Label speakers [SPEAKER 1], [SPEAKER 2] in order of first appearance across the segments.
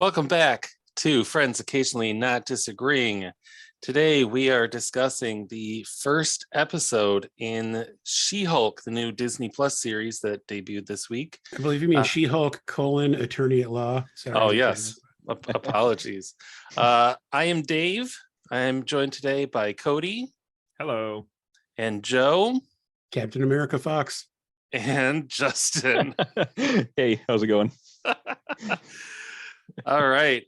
[SPEAKER 1] Welcome back to Friends Occasionally Not Disagreeing. Today we are discussing the first episode in She-Hulk, the new Disney Plus series that debuted this week.
[SPEAKER 2] I believe you mean She-Hulk : Attorney at Law.
[SPEAKER 1] Sorry. Oh, yes. Apologies. I am Dave. I am joined today by Cody.
[SPEAKER 3] Hello.
[SPEAKER 1] And Joe.
[SPEAKER 2] Captain America Fox.
[SPEAKER 1] And Justin.
[SPEAKER 3] Hey, how's it going?
[SPEAKER 1] All right.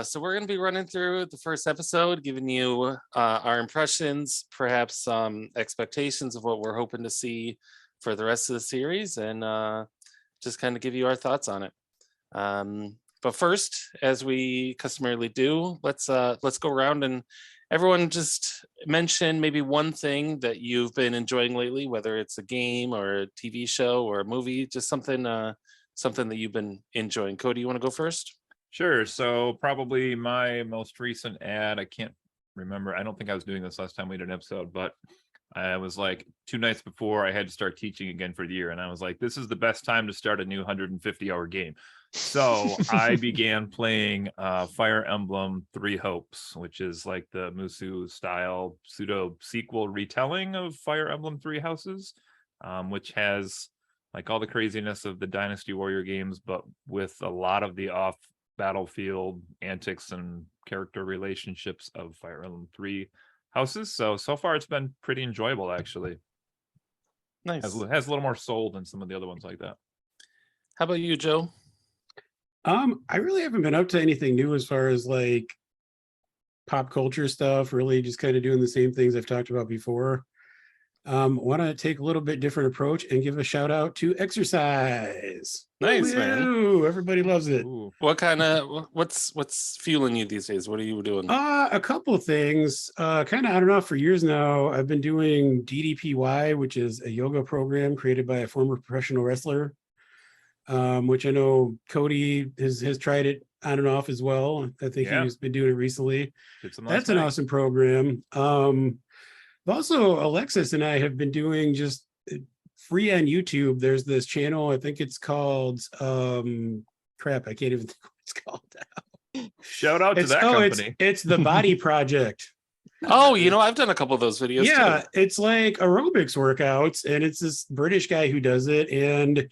[SPEAKER 1] So we're going to be running through the first episode, giving you our impressions, perhaps some expectations of what we're hoping to see for the rest of the series, and just kind of give you our thoughts on it. But first, as we customarily do, let's go around and everyone just mention maybe one thing that you've been enjoying lately, whether it's a game or a TV show or a movie, just something that you've been enjoying. Cody, you want to go first?
[SPEAKER 3] Sure. So probably my most recent ad, I can't remember. I don't think I was doing this last time we did an episode, but I was like 2 nights before I had to start teaching again for the year. And I was like, this is the best time to start a new 150-hour game. So I began playing Fire Emblem Three Hopes, which is like the Musu style pseudo sequel retelling of Fire Emblem Three Houses, which has like all the craziness of the Dynasty Warrior games, but with a lot of the off battlefield antics and character relationships of Fire Emblem Three Houses. So far it's been pretty enjoyable, actually.
[SPEAKER 1] Nice.
[SPEAKER 3] Has a little more soul than some of the other ones like that.
[SPEAKER 1] How about you, Joe?
[SPEAKER 2] I really haven't been up to anything new as far as like pop culture stuff, really just kind of doing the same things I've talked about before. Want to take a little bit different approach and give a shout out to exercise.
[SPEAKER 1] Nice, man.
[SPEAKER 2] Everybody loves it.
[SPEAKER 1] Ooh. What kind of what's fueling you these days? What are you doing?
[SPEAKER 2] A couple of things. Kind of on and off for years now. I've been doing DDPY, which is a yoga program created by a former professional wrestler, which I know Cody has tried it on and off as well. I think he's been doing it recently. That's an awesome program. Also, Alexis and I have been doing just free on YouTube. There's this channel, I think it's called crap, I can't even think what it's called.
[SPEAKER 3] Shout out to that company.
[SPEAKER 2] It's The Body Project.
[SPEAKER 1] Oh, I've done a couple of those videos too.
[SPEAKER 2] It's like aerobics workouts, and it's this British guy who does it, and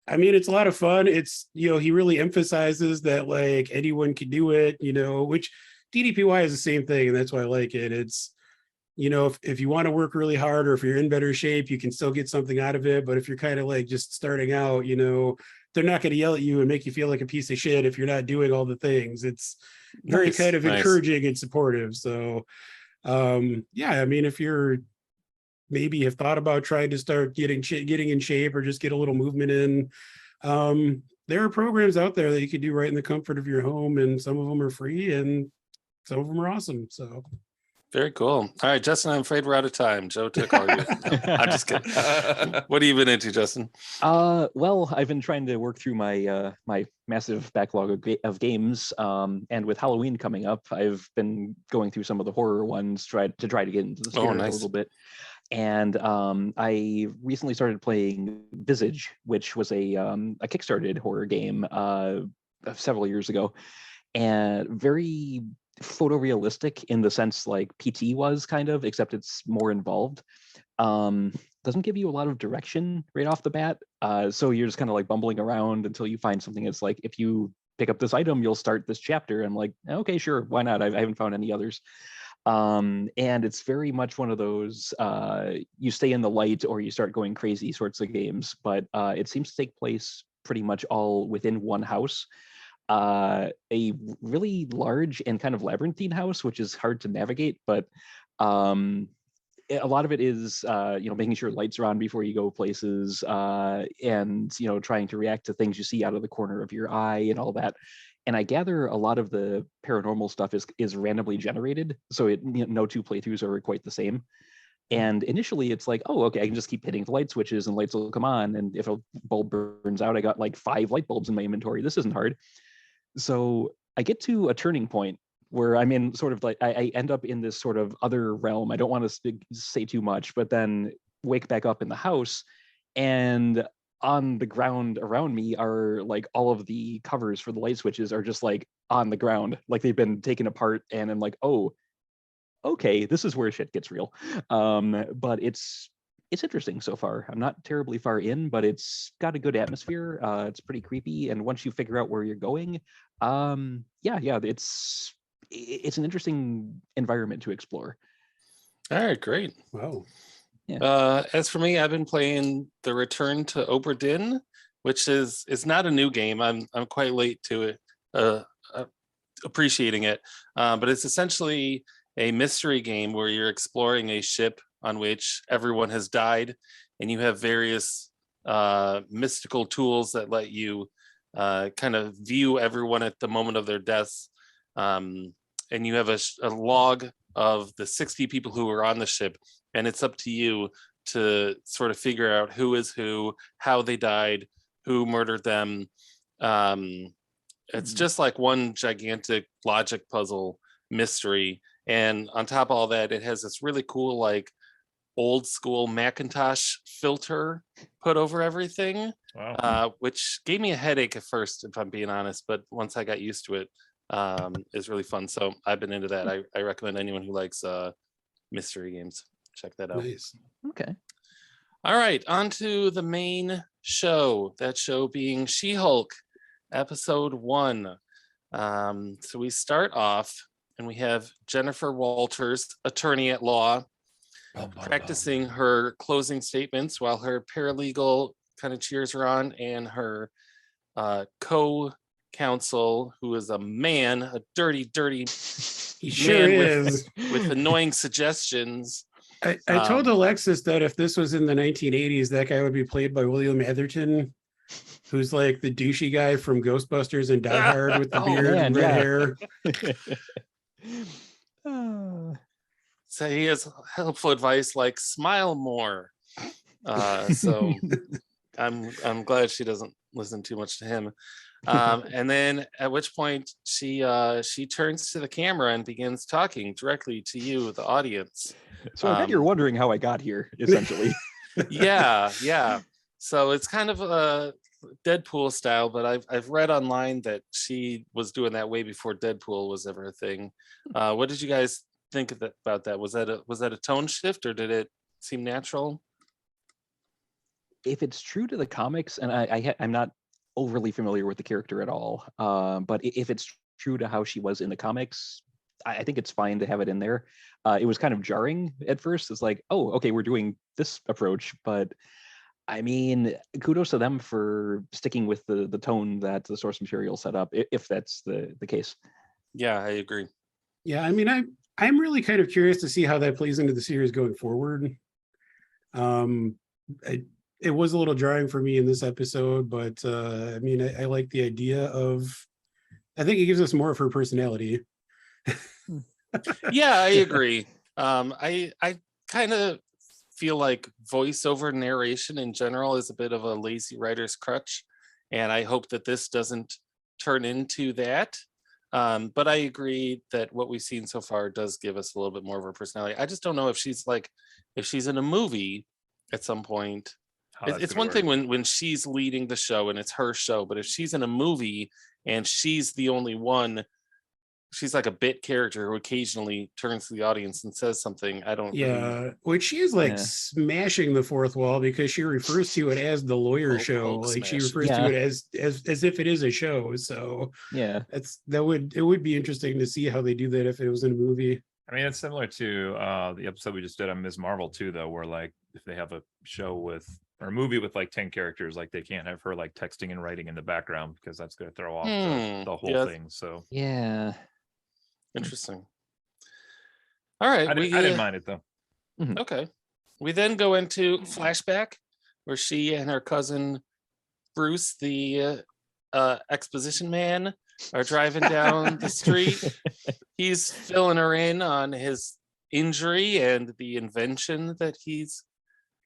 [SPEAKER 2] I mean, it's a lot of fun. It's, he really emphasizes that like anyone can do it, which DDPY is the same thing, and that's why I like it. It's, if you want to work really hard, or if you're in better shape, you can still get something out of it. But if you're kind of like just starting out, they're not going to yell at you and make you feel like a piece of shit if you're not doing all the things. It's very kind of encouraging and supportive. So, I mean, if you're maybe have thought about trying to start getting in shape or just get a little movement in, there are programs out there that you could do right in the comfort of your home, and some of them are free and some of them are awesome. So
[SPEAKER 1] very cool. All right, Justin, I'm afraid we're out of time. Joe took all you. I'm just kidding. What have you been into, Justin?
[SPEAKER 4] Well, I've been trying to work through my my massive backlog of games, and with Halloween coming up, I've been going through some of the horror ones, to try to get into the spirit a little bit. And I recently started playing Visage, which was a kickstarted horror game several years ago, and very photorealistic in the sense like PT was kind of, except it's more involved. Doesn't give you a lot of direction right off the bat, so you're just kind of like bumbling around until you find something that's like, if you pick up this item, you'll start this chapter. I'm like, okay, sure, why not? I haven't found any others. And it's very much one of those you stay in the light or you start going crazy sorts of games, but it seems to take place pretty much all within one house. A really large and kind of labyrinthine house, which is hard to navigate, but a lot of it is making sure lights are on before you go places, and trying to react to things you see out of the corner of your eye and all that. And I gather a lot of the paranormal stuff is randomly generated, so no two playthroughs are quite the same. And initially it's like, oh, okay, I can just keep hitting the light switches and lights will come on, and if a bulb burns out, I got like 5 light bulbs in my inventory. This isn't hard. So I get to a turning point where I'm in sort of like, I end up in this sort of other realm. I don't want to say too much, but then wake back up in the house, and on the ground around me are like all of the covers for the light switches are just like on the ground, like they've been taken apart, and I'm like, oh, okay, this is where shit gets real. But it's interesting so far. I'm not terribly far in, but it's got a good atmosphere. It's pretty creepy, and once you figure out where you're going, it's an interesting environment to explore.
[SPEAKER 1] All right, great.
[SPEAKER 2] Wow.
[SPEAKER 1] As for me, I've been playing The Return to Obra Dinn, which is not a new game. I'm quite late to it, appreciating it, but it's essentially a mystery game where you're exploring a ship on which everyone has died, and you have various mystical tools that let you kind of view everyone at the moment of their deaths, and you have a log of the 60 people who were on the ship, and it's up to you to sort of figure out who is who, how they died, who murdered them. It's just like one gigantic logic puzzle mystery, and on top of all that, it has this really cool like old school Macintosh filter put over everything.
[SPEAKER 3] Wow.
[SPEAKER 1] Which gave me a headache at first, if I'm being honest, but once I got used to it, is really fun. So I've been into that. I recommend anyone who likes mystery games, check that out.
[SPEAKER 2] Nice.
[SPEAKER 4] Okay.
[SPEAKER 1] All right, on to the main show, that show being She-Hulk, episode 1. So we start off and we have Jennifer Walters, attorney at law, practicing her closing statements while her paralegal kind of cheers her on, and her co-counsel, who is a man, a dirty
[SPEAKER 2] He sure
[SPEAKER 1] man
[SPEAKER 2] is.
[SPEAKER 1] with annoying suggestions.
[SPEAKER 2] I told Alexis that if this was in the 1980s, that guy would be played by William Atherton, who's like the douchey guy from Ghostbusters and Die Hard with the beard and red hair.
[SPEAKER 1] So he has helpful advice like smile more. So I'm glad she doesn't listen too much to him. And then at which point she turns to the camera and begins talking directly to you, the audience.
[SPEAKER 4] So I bet you're wondering how I got here, essentially.
[SPEAKER 1] Yeah. So it's kind of a Deadpool style, but I've read online that she was doing that way before Deadpool was ever a thing. What did you guys think about that? Was that a tone shift, or did it seem natural?
[SPEAKER 4] If it's true to the comics, and I'm not overly familiar with the character at all, but if it's true to how she was in the comics, I think it's fine to have it in there. It was kind of jarring at first. It's like, oh, okay, we're doing this approach, but I mean, kudos to them for sticking with the tone that the source material set up, if that's the case.
[SPEAKER 1] Yeah, I agree.
[SPEAKER 2] Yeah, I mean, I'm really kind of curious to see how that plays into the series going forward. It was a little jarring for me in this episode, but I mean, I like the idea of. I think it gives us more of her personality.
[SPEAKER 1] Yeah, I agree. I kind of feel like voiceover narration in general is a bit of a lazy writer's crutch, and I hope that this doesn't turn into that. But I agree that what we've seen so far does give us a little bit more of her personality. I just don't know if she's in a movie at some point. It's one thing when she's leading the show and it's her show, but if she's in a movie and she's the only one, she's like a bit character who occasionally turns to the audience and says something. I don't.
[SPEAKER 2] Yeah, which she is like smashing the fourth wall, because she refers to it as the lawyer show. Like she refers to it as if it is a show. So
[SPEAKER 4] yeah,
[SPEAKER 2] it would be interesting to see how they do that if it was in a movie.
[SPEAKER 3] I mean, it's similar to the episode we just did on Ms. Marvel too, though, where like if they have a show or a movie with like 10 characters, like they can't have her like texting and writing in the background, because that's going to throw off the whole thing. So
[SPEAKER 4] yeah,
[SPEAKER 1] interesting. All right,
[SPEAKER 3] I didn't mind it though.
[SPEAKER 1] Okay, we then go into flashback where she and her cousin Bruce, the exposition man, are driving down the street. He's filling her in on his injury and the invention that he's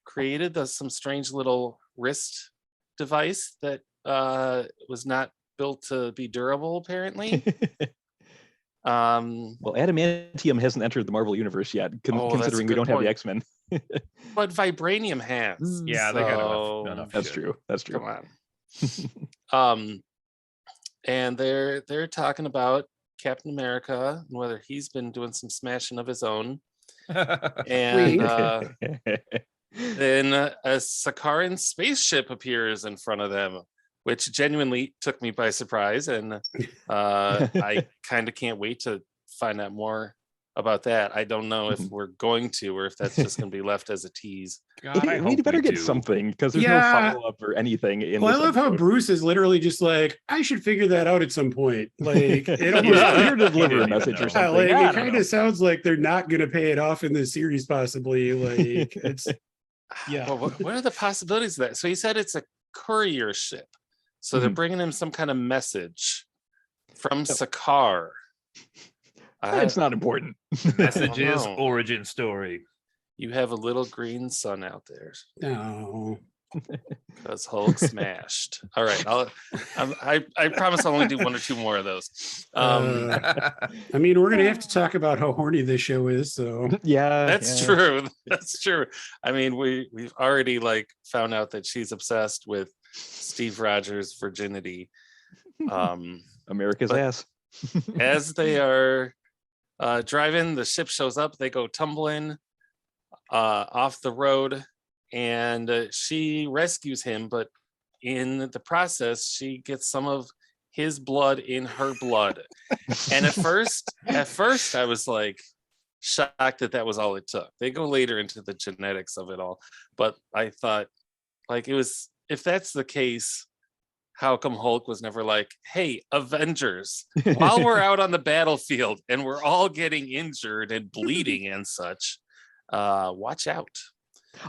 [SPEAKER 1] created, some strange little wrist device that was not built to be durable, apparently.
[SPEAKER 4] Well, adamantium hasn't entered the Marvel universe yet, considering we don't have the X-Men.
[SPEAKER 1] But vibranium has.
[SPEAKER 3] Yeah,
[SPEAKER 1] so
[SPEAKER 3] they got enough
[SPEAKER 4] that's
[SPEAKER 3] shit.
[SPEAKER 4] true. That's true.
[SPEAKER 1] Come on. and they're talking about Captain America and whether he's been doing some smashing of his own. And then a Sakaran spaceship appears in front of them, which genuinely took me by surprise, and I kind of can't wait to find out more about that. I don't know if we're going to, or if that's just going to be left as a tease.
[SPEAKER 3] God, I
[SPEAKER 4] we
[SPEAKER 3] hope
[SPEAKER 4] better
[SPEAKER 3] we
[SPEAKER 4] get
[SPEAKER 3] do.
[SPEAKER 4] something, because there's
[SPEAKER 2] Yeah.
[SPEAKER 4] no follow-up or anything in
[SPEAKER 2] Well, I
[SPEAKER 4] this
[SPEAKER 2] love how
[SPEAKER 4] episode.
[SPEAKER 2] Bruce is literally just like, I should figure that out at some point. Like, it almost
[SPEAKER 3] Yeah.
[SPEAKER 4] Here to deliver a
[SPEAKER 3] He didn't
[SPEAKER 4] message
[SPEAKER 3] even
[SPEAKER 4] or
[SPEAKER 3] know.
[SPEAKER 2] yeah,
[SPEAKER 4] something.
[SPEAKER 2] like
[SPEAKER 4] I
[SPEAKER 2] it
[SPEAKER 4] don't
[SPEAKER 2] kind
[SPEAKER 4] know.
[SPEAKER 2] of sounds like they're not going to pay it off in this series, possibly. Like, it's yeah.
[SPEAKER 1] Well, what are the possibilities of that? So he said it's a courier ship, so they're bringing him some kind of message from Sakaar.
[SPEAKER 4] It's not important.
[SPEAKER 3] Messages,
[SPEAKER 1] know.
[SPEAKER 3] origin story.
[SPEAKER 1] You have a little green sun out there
[SPEAKER 2] No.
[SPEAKER 1] because Hulk smashed. All right, I promise I'll only do one or two more of those.
[SPEAKER 2] I mean, we're gonna have to talk about how horny this show is. So
[SPEAKER 4] Yeah,
[SPEAKER 1] That's
[SPEAKER 4] yeah.
[SPEAKER 1] true. That's true. I mean, we've already like found out that she's obsessed with Steve Rogers' virginity.
[SPEAKER 4] America's
[SPEAKER 1] But-
[SPEAKER 4] ass.
[SPEAKER 1] As they are driving, the ship shows up. They go tumbling off the road, and she rescues him. But in the process, she gets some of his blood in her blood. And at first, I was like shocked that was all it took. They go later into the genetics of it all, but I thought, like, it was, if that's the case, how come Hulk was never like, hey, Avengers, while we're out on the battlefield and we're all getting injured and bleeding and such, watch out.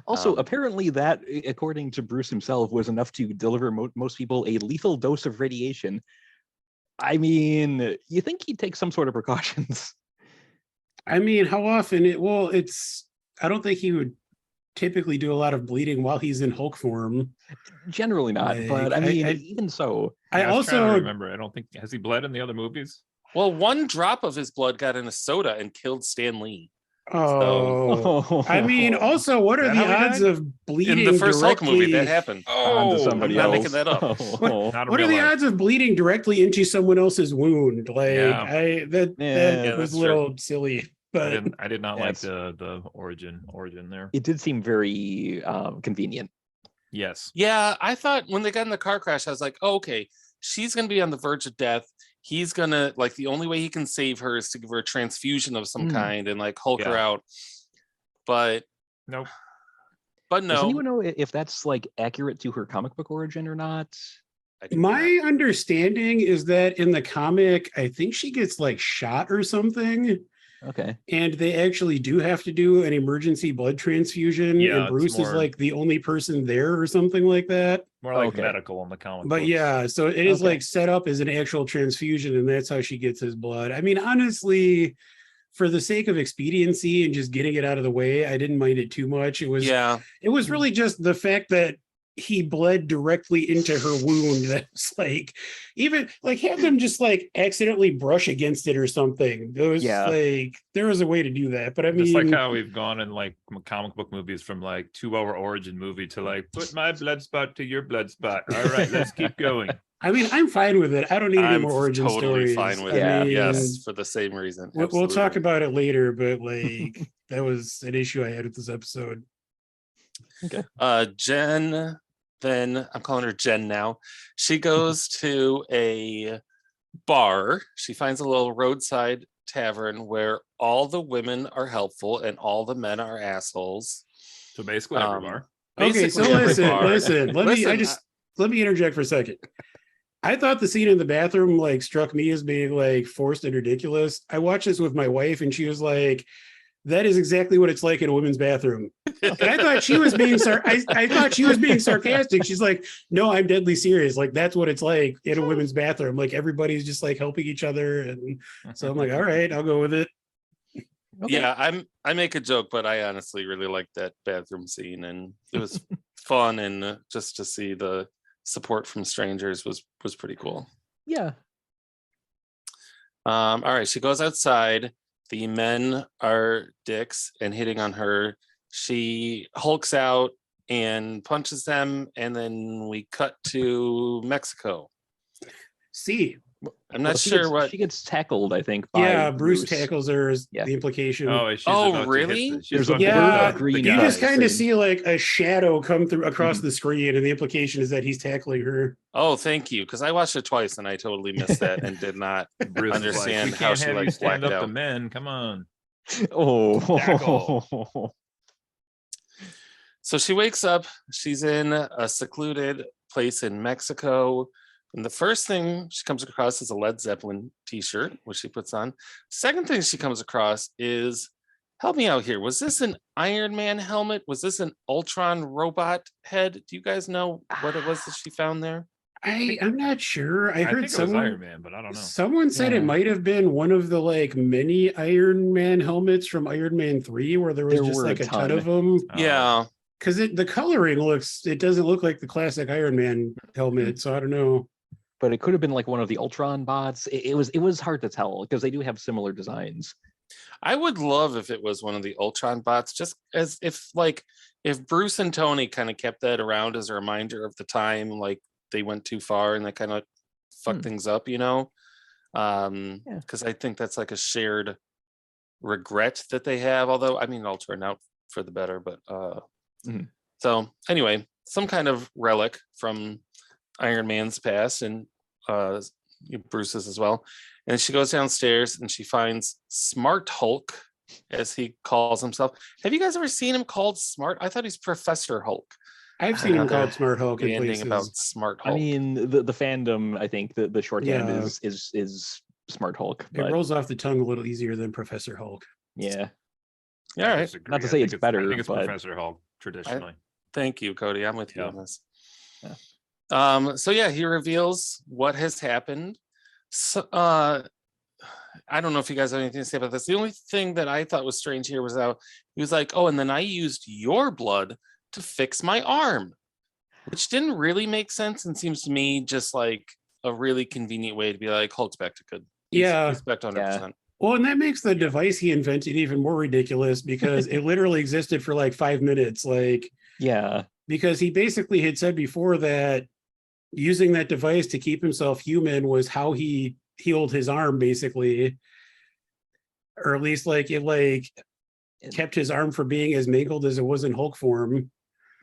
[SPEAKER 4] Also, apparently that, according to Bruce himself, was enough to deliver most people a lethal dose of radiation. I mean, you think he'd take some sort of precautions?
[SPEAKER 2] I mean, how often it's I don't think he would typically do a lot of bleeding while he's in Hulk form.
[SPEAKER 4] Generally not,
[SPEAKER 2] Like,
[SPEAKER 4] but I mean,
[SPEAKER 2] I-
[SPEAKER 4] even so.
[SPEAKER 2] I
[SPEAKER 3] I was trying to
[SPEAKER 2] also
[SPEAKER 3] remember. I don't think has he bled in the other movies?
[SPEAKER 1] Well, one drop of his blood got in a soda and killed Stan Lee.
[SPEAKER 2] I mean, also, what are
[SPEAKER 3] Is that
[SPEAKER 2] the
[SPEAKER 3] how he
[SPEAKER 2] odds
[SPEAKER 3] died?
[SPEAKER 2] of bleeding
[SPEAKER 1] In the first Hulk movie, that
[SPEAKER 2] directly?
[SPEAKER 1] happened.
[SPEAKER 4] Onto somebody
[SPEAKER 1] I'm not
[SPEAKER 4] else.
[SPEAKER 1] making that up.
[SPEAKER 3] Not in
[SPEAKER 2] What are
[SPEAKER 3] real
[SPEAKER 2] the
[SPEAKER 3] life.
[SPEAKER 2] odds of bleeding directly into someone else's wound? Like,
[SPEAKER 3] Yeah.
[SPEAKER 2] that
[SPEAKER 1] Yeah,
[SPEAKER 2] was
[SPEAKER 1] that's
[SPEAKER 2] a little silly. But
[SPEAKER 3] I did not
[SPEAKER 4] Yeah,
[SPEAKER 3] like
[SPEAKER 4] it's-
[SPEAKER 3] the origin there.
[SPEAKER 4] It did seem very convenient.
[SPEAKER 3] Yes.
[SPEAKER 1] Yeah, I thought when they got in the car crash, I was like, oh, okay, she's gonna be on the verge of death. He's gonna, like, the only way he can save her is to give her a transfusion of some kind and like Hulk her
[SPEAKER 3] Yeah.
[SPEAKER 1] out. But
[SPEAKER 3] Nope.
[SPEAKER 1] no.
[SPEAKER 4] Does anyone know if that's like accurate to her comic book origin or not?
[SPEAKER 1] I do
[SPEAKER 2] my
[SPEAKER 1] not.
[SPEAKER 2] understanding is that in the comic, I think she gets like shot or something,
[SPEAKER 4] Okay.
[SPEAKER 2] and they actually do have to do an emergency blood transfusion.
[SPEAKER 3] Yeah,
[SPEAKER 2] and
[SPEAKER 3] it's
[SPEAKER 2] Bruce is
[SPEAKER 3] more-
[SPEAKER 2] like the only person there or something like that.
[SPEAKER 3] More like
[SPEAKER 4] Okay.
[SPEAKER 3] medical in the comic
[SPEAKER 2] But
[SPEAKER 3] books.
[SPEAKER 2] yeah, so it is
[SPEAKER 4] Okay.
[SPEAKER 2] like set up as an actual transfusion, and that's how she gets his blood. I mean, honestly, for the sake of expediency and just getting it out of the way, I didn't mind it too much. It was really just the fact that he bled directly into her wound. That's like, even like, have them just like accidentally brush against it or something. There was like, there was a way to do that. But I mean,
[SPEAKER 3] Just like how we've gone in like comic book movies from like 2-hour origin movie to like put my blood spot to your blood spot. All right, let's keep going.
[SPEAKER 2] I mean, I'm fine with it. I don't need any
[SPEAKER 1] I'm
[SPEAKER 2] more origin
[SPEAKER 1] totally
[SPEAKER 2] stories.
[SPEAKER 1] fine with
[SPEAKER 2] I
[SPEAKER 1] it.
[SPEAKER 2] mean,
[SPEAKER 1] Yes, for the same reason.
[SPEAKER 2] we'll talk
[SPEAKER 1] Absolutely.
[SPEAKER 2] about it later, but like that was an issue I had with this episode.
[SPEAKER 1] Jen, then I'm calling her Jen now. She goes to a bar. She finds a little roadside tavern where all the women are helpful and all the men are assholes.
[SPEAKER 3] So basically, every bar.
[SPEAKER 2] Okay, so
[SPEAKER 1] Basically every
[SPEAKER 2] listen,
[SPEAKER 1] bar.
[SPEAKER 2] listen. Let me interject for a second. I thought the scene in the bathroom like struck me as being like forced and ridiculous. I watched this with my wife, and she was like, "That is exactly what it's like in a women's bathroom." And I thought she was being I thought she was being sarcastic. She's like, "No, I'm deadly serious. Like that's what it's like in a women's bathroom. Like everybody's just like helping each other." And so I'm like, "All right, I'll go with it."
[SPEAKER 4] Okay.
[SPEAKER 1] Yeah, I make a joke, but I honestly really liked that bathroom scene, and it was fun, and just to see the support from strangers was pretty cool.
[SPEAKER 4] Yeah.
[SPEAKER 1] All right, she goes outside. The men are dicks and hitting on her. She hulks out and punches them, and then we cut to Mexico.
[SPEAKER 2] C.
[SPEAKER 1] I'm not sure what.
[SPEAKER 4] She gets tackled, I think. By
[SPEAKER 2] Yeah, Bruce tackles her is
[SPEAKER 4] Yeah.
[SPEAKER 2] the implication.
[SPEAKER 3] Oh, she's
[SPEAKER 1] Oh,
[SPEAKER 3] about to
[SPEAKER 1] really?
[SPEAKER 3] hit
[SPEAKER 4] There's a
[SPEAKER 3] about to hit
[SPEAKER 4] blur
[SPEAKER 2] Yeah,
[SPEAKER 4] of green
[SPEAKER 2] you just
[SPEAKER 4] eyes.
[SPEAKER 2] kind of see like a shadow come through across
[SPEAKER 4] Mhm.
[SPEAKER 2] the screen, and the implication is that he's tackling her.
[SPEAKER 1] Oh, thank you, because I watched it twice and I totally missed that and did not
[SPEAKER 3] Bruce is like,
[SPEAKER 1] understand
[SPEAKER 3] we
[SPEAKER 1] how
[SPEAKER 3] can't
[SPEAKER 1] she
[SPEAKER 3] have you
[SPEAKER 1] like
[SPEAKER 3] stand
[SPEAKER 1] blacked
[SPEAKER 3] up to
[SPEAKER 1] out.
[SPEAKER 3] men. Come on.
[SPEAKER 4] Oh.
[SPEAKER 1] So she wakes up. She's in a secluded place in Mexico. And the first thing she comes across is a Led Zeppelin t-shirt, which she puts on. Second thing she comes across is, help me out here. Was this an Iron Man helmet? Was this an Ultron robot head? Do you guys know what it was that she found there?
[SPEAKER 2] I'm not sure. I
[SPEAKER 3] I
[SPEAKER 2] heard
[SPEAKER 3] think it was
[SPEAKER 2] someone
[SPEAKER 3] Iron Man, but I don't know.
[SPEAKER 2] someone said it
[SPEAKER 4] Yeah.
[SPEAKER 2] might have been one of the like mini Iron Man helmets from Iron Man 3, where there was
[SPEAKER 4] There
[SPEAKER 2] just
[SPEAKER 4] were
[SPEAKER 2] like
[SPEAKER 4] a
[SPEAKER 2] a ton
[SPEAKER 4] ton.
[SPEAKER 2] of them.
[SPEAKER 1] Yeah.
[SPEAKER 2] Because the coloring it doesn't look like the classic Iron Man helmet. So I don't know.
[SPEAKER 4] But it could have been like one of the Ultron bots. It was hard to tell because they do have similar designs.
[SPEAKER 1] I would love if it was one of the Ultron bots, just as if Bruce and Tony kind of kept that around as a reminder of the time like they went too far and they kind of fucked things up, you know? Because I think that's like a shared regret that they have, although I mean it'll turn out for the better, but so anyway, some kind of relic from Iron Man's past and Bruce's as well. And she goes downstairs and she finds Smart Hulk, as he calls himself. Have you guys ever seen him called Smart? I thought he's Professor Hulk.
[SPEAKER 2] I've seen him called Smart Hulk in
[SPEAKER 1] Ending
[SPEAKER 2] places.
[SPEAKER 1] about Smart Hulk.
[SPEAKER 4] I mean, the fandom, I think the shorthand is Smart Hulk.
[SPEAKER 2] It
[SPEAKER 4] But
[SPEAKER 2] rolls off the tongue a little easier than Professor Hulk.
[SPEAKER 4] yeah.
[SPEAKER 1] All right.
[SPEAKER 3] Disagree.
[SPEAKER 4] Not to say
[SPEAKER 3] I think
[SPEAKER 4] it's better,
[SPEAKER 3] I think it's
[SPEAKER 4] but-
[SPEAKER 3] Professor Hulk traditionally.
[SPEAKER 1] Thank you, Cody. I'm with you
[SPEAKER 3] Yeah.
[SPEAKER 1] on this.
[SPEAKER 4] Yeah.
[SPEAKER 1] So yeah, he reveals what has happened. So, I don't know if you guys have anything to say about this. The only thing that I thought was strange here was how he was like, "Oh, and then I used your blood to fix my arm," which didn't really make sense and seems to me just like a really convenient way to be like, Hulk's back to good. He's back to 100%.
[SPEAKER 2] Well, and that makes the device he invented even more ridiculous because it literally existed for like 5 minutes. Like,
[SPEAKER 4] Yeah.
[SPEAKER 2] because he basically had said before that using that device to keep himself human was how he healed his arm, basically, or at least like it like kept his arm from being as mangled as it was in Hulk form.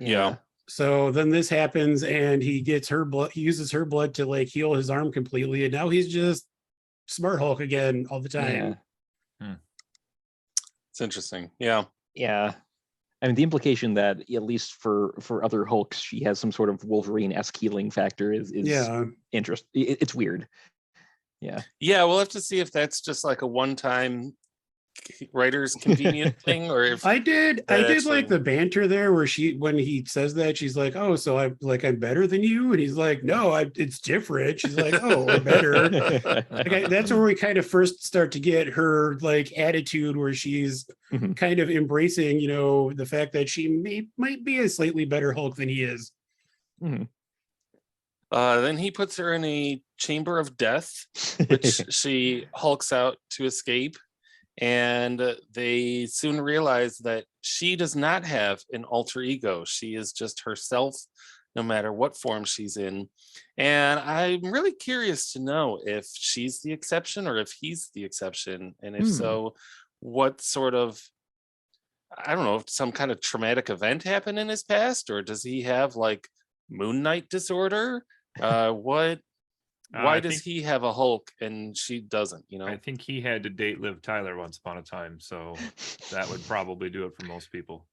[SPEAKER 1] Yeah.
[SPEAKER 2] So then this happens and he gets her blood, he uses her blood to like heal his arm completely, and now he's just Smart Hulk again all the time.
[SPEAKER 1] It's interesting. Yeah.
[SPEAKER 4] Yeah. I mean, the implication that at least for other Hulks, she has some sort of Wolverine-esque healing factor is interesting. It's weird. Yeah.
[SPEAKER 1] Yeah, we'll have to see if that's just like a one-time writer's convenient thing, or if
[SPEAKER 2] I did
[SPEAKER 1] actually
[SPEAKER 2] like the banter there where when he says that, she's like, "Oh, so I'm better than you," and he's like, "No, it's different." She's like, "Oh, we're better." That's where we kind of first start to get her like attitude, where she's kind of embracing, the fact that she might be a slightly better Hulk than he is.
[SPEAKER 1] Then he puts her in a chamber of death, which she hulks out to escape. And they soon realize that she does not have an alter ego. She is just herself, no matter what form she's in. And I'm really curious to know if she's the exception or if he's the exception. And if so, what sort of, I don't know, if some kind of traumatic event happened in his past, or does he have like Moon Knight disorder? Why does he have a Hulk and she doesn't,
[SPEAKER 3] I think he had to date Liv Tyler once upon a time, so that would probably do it for most people.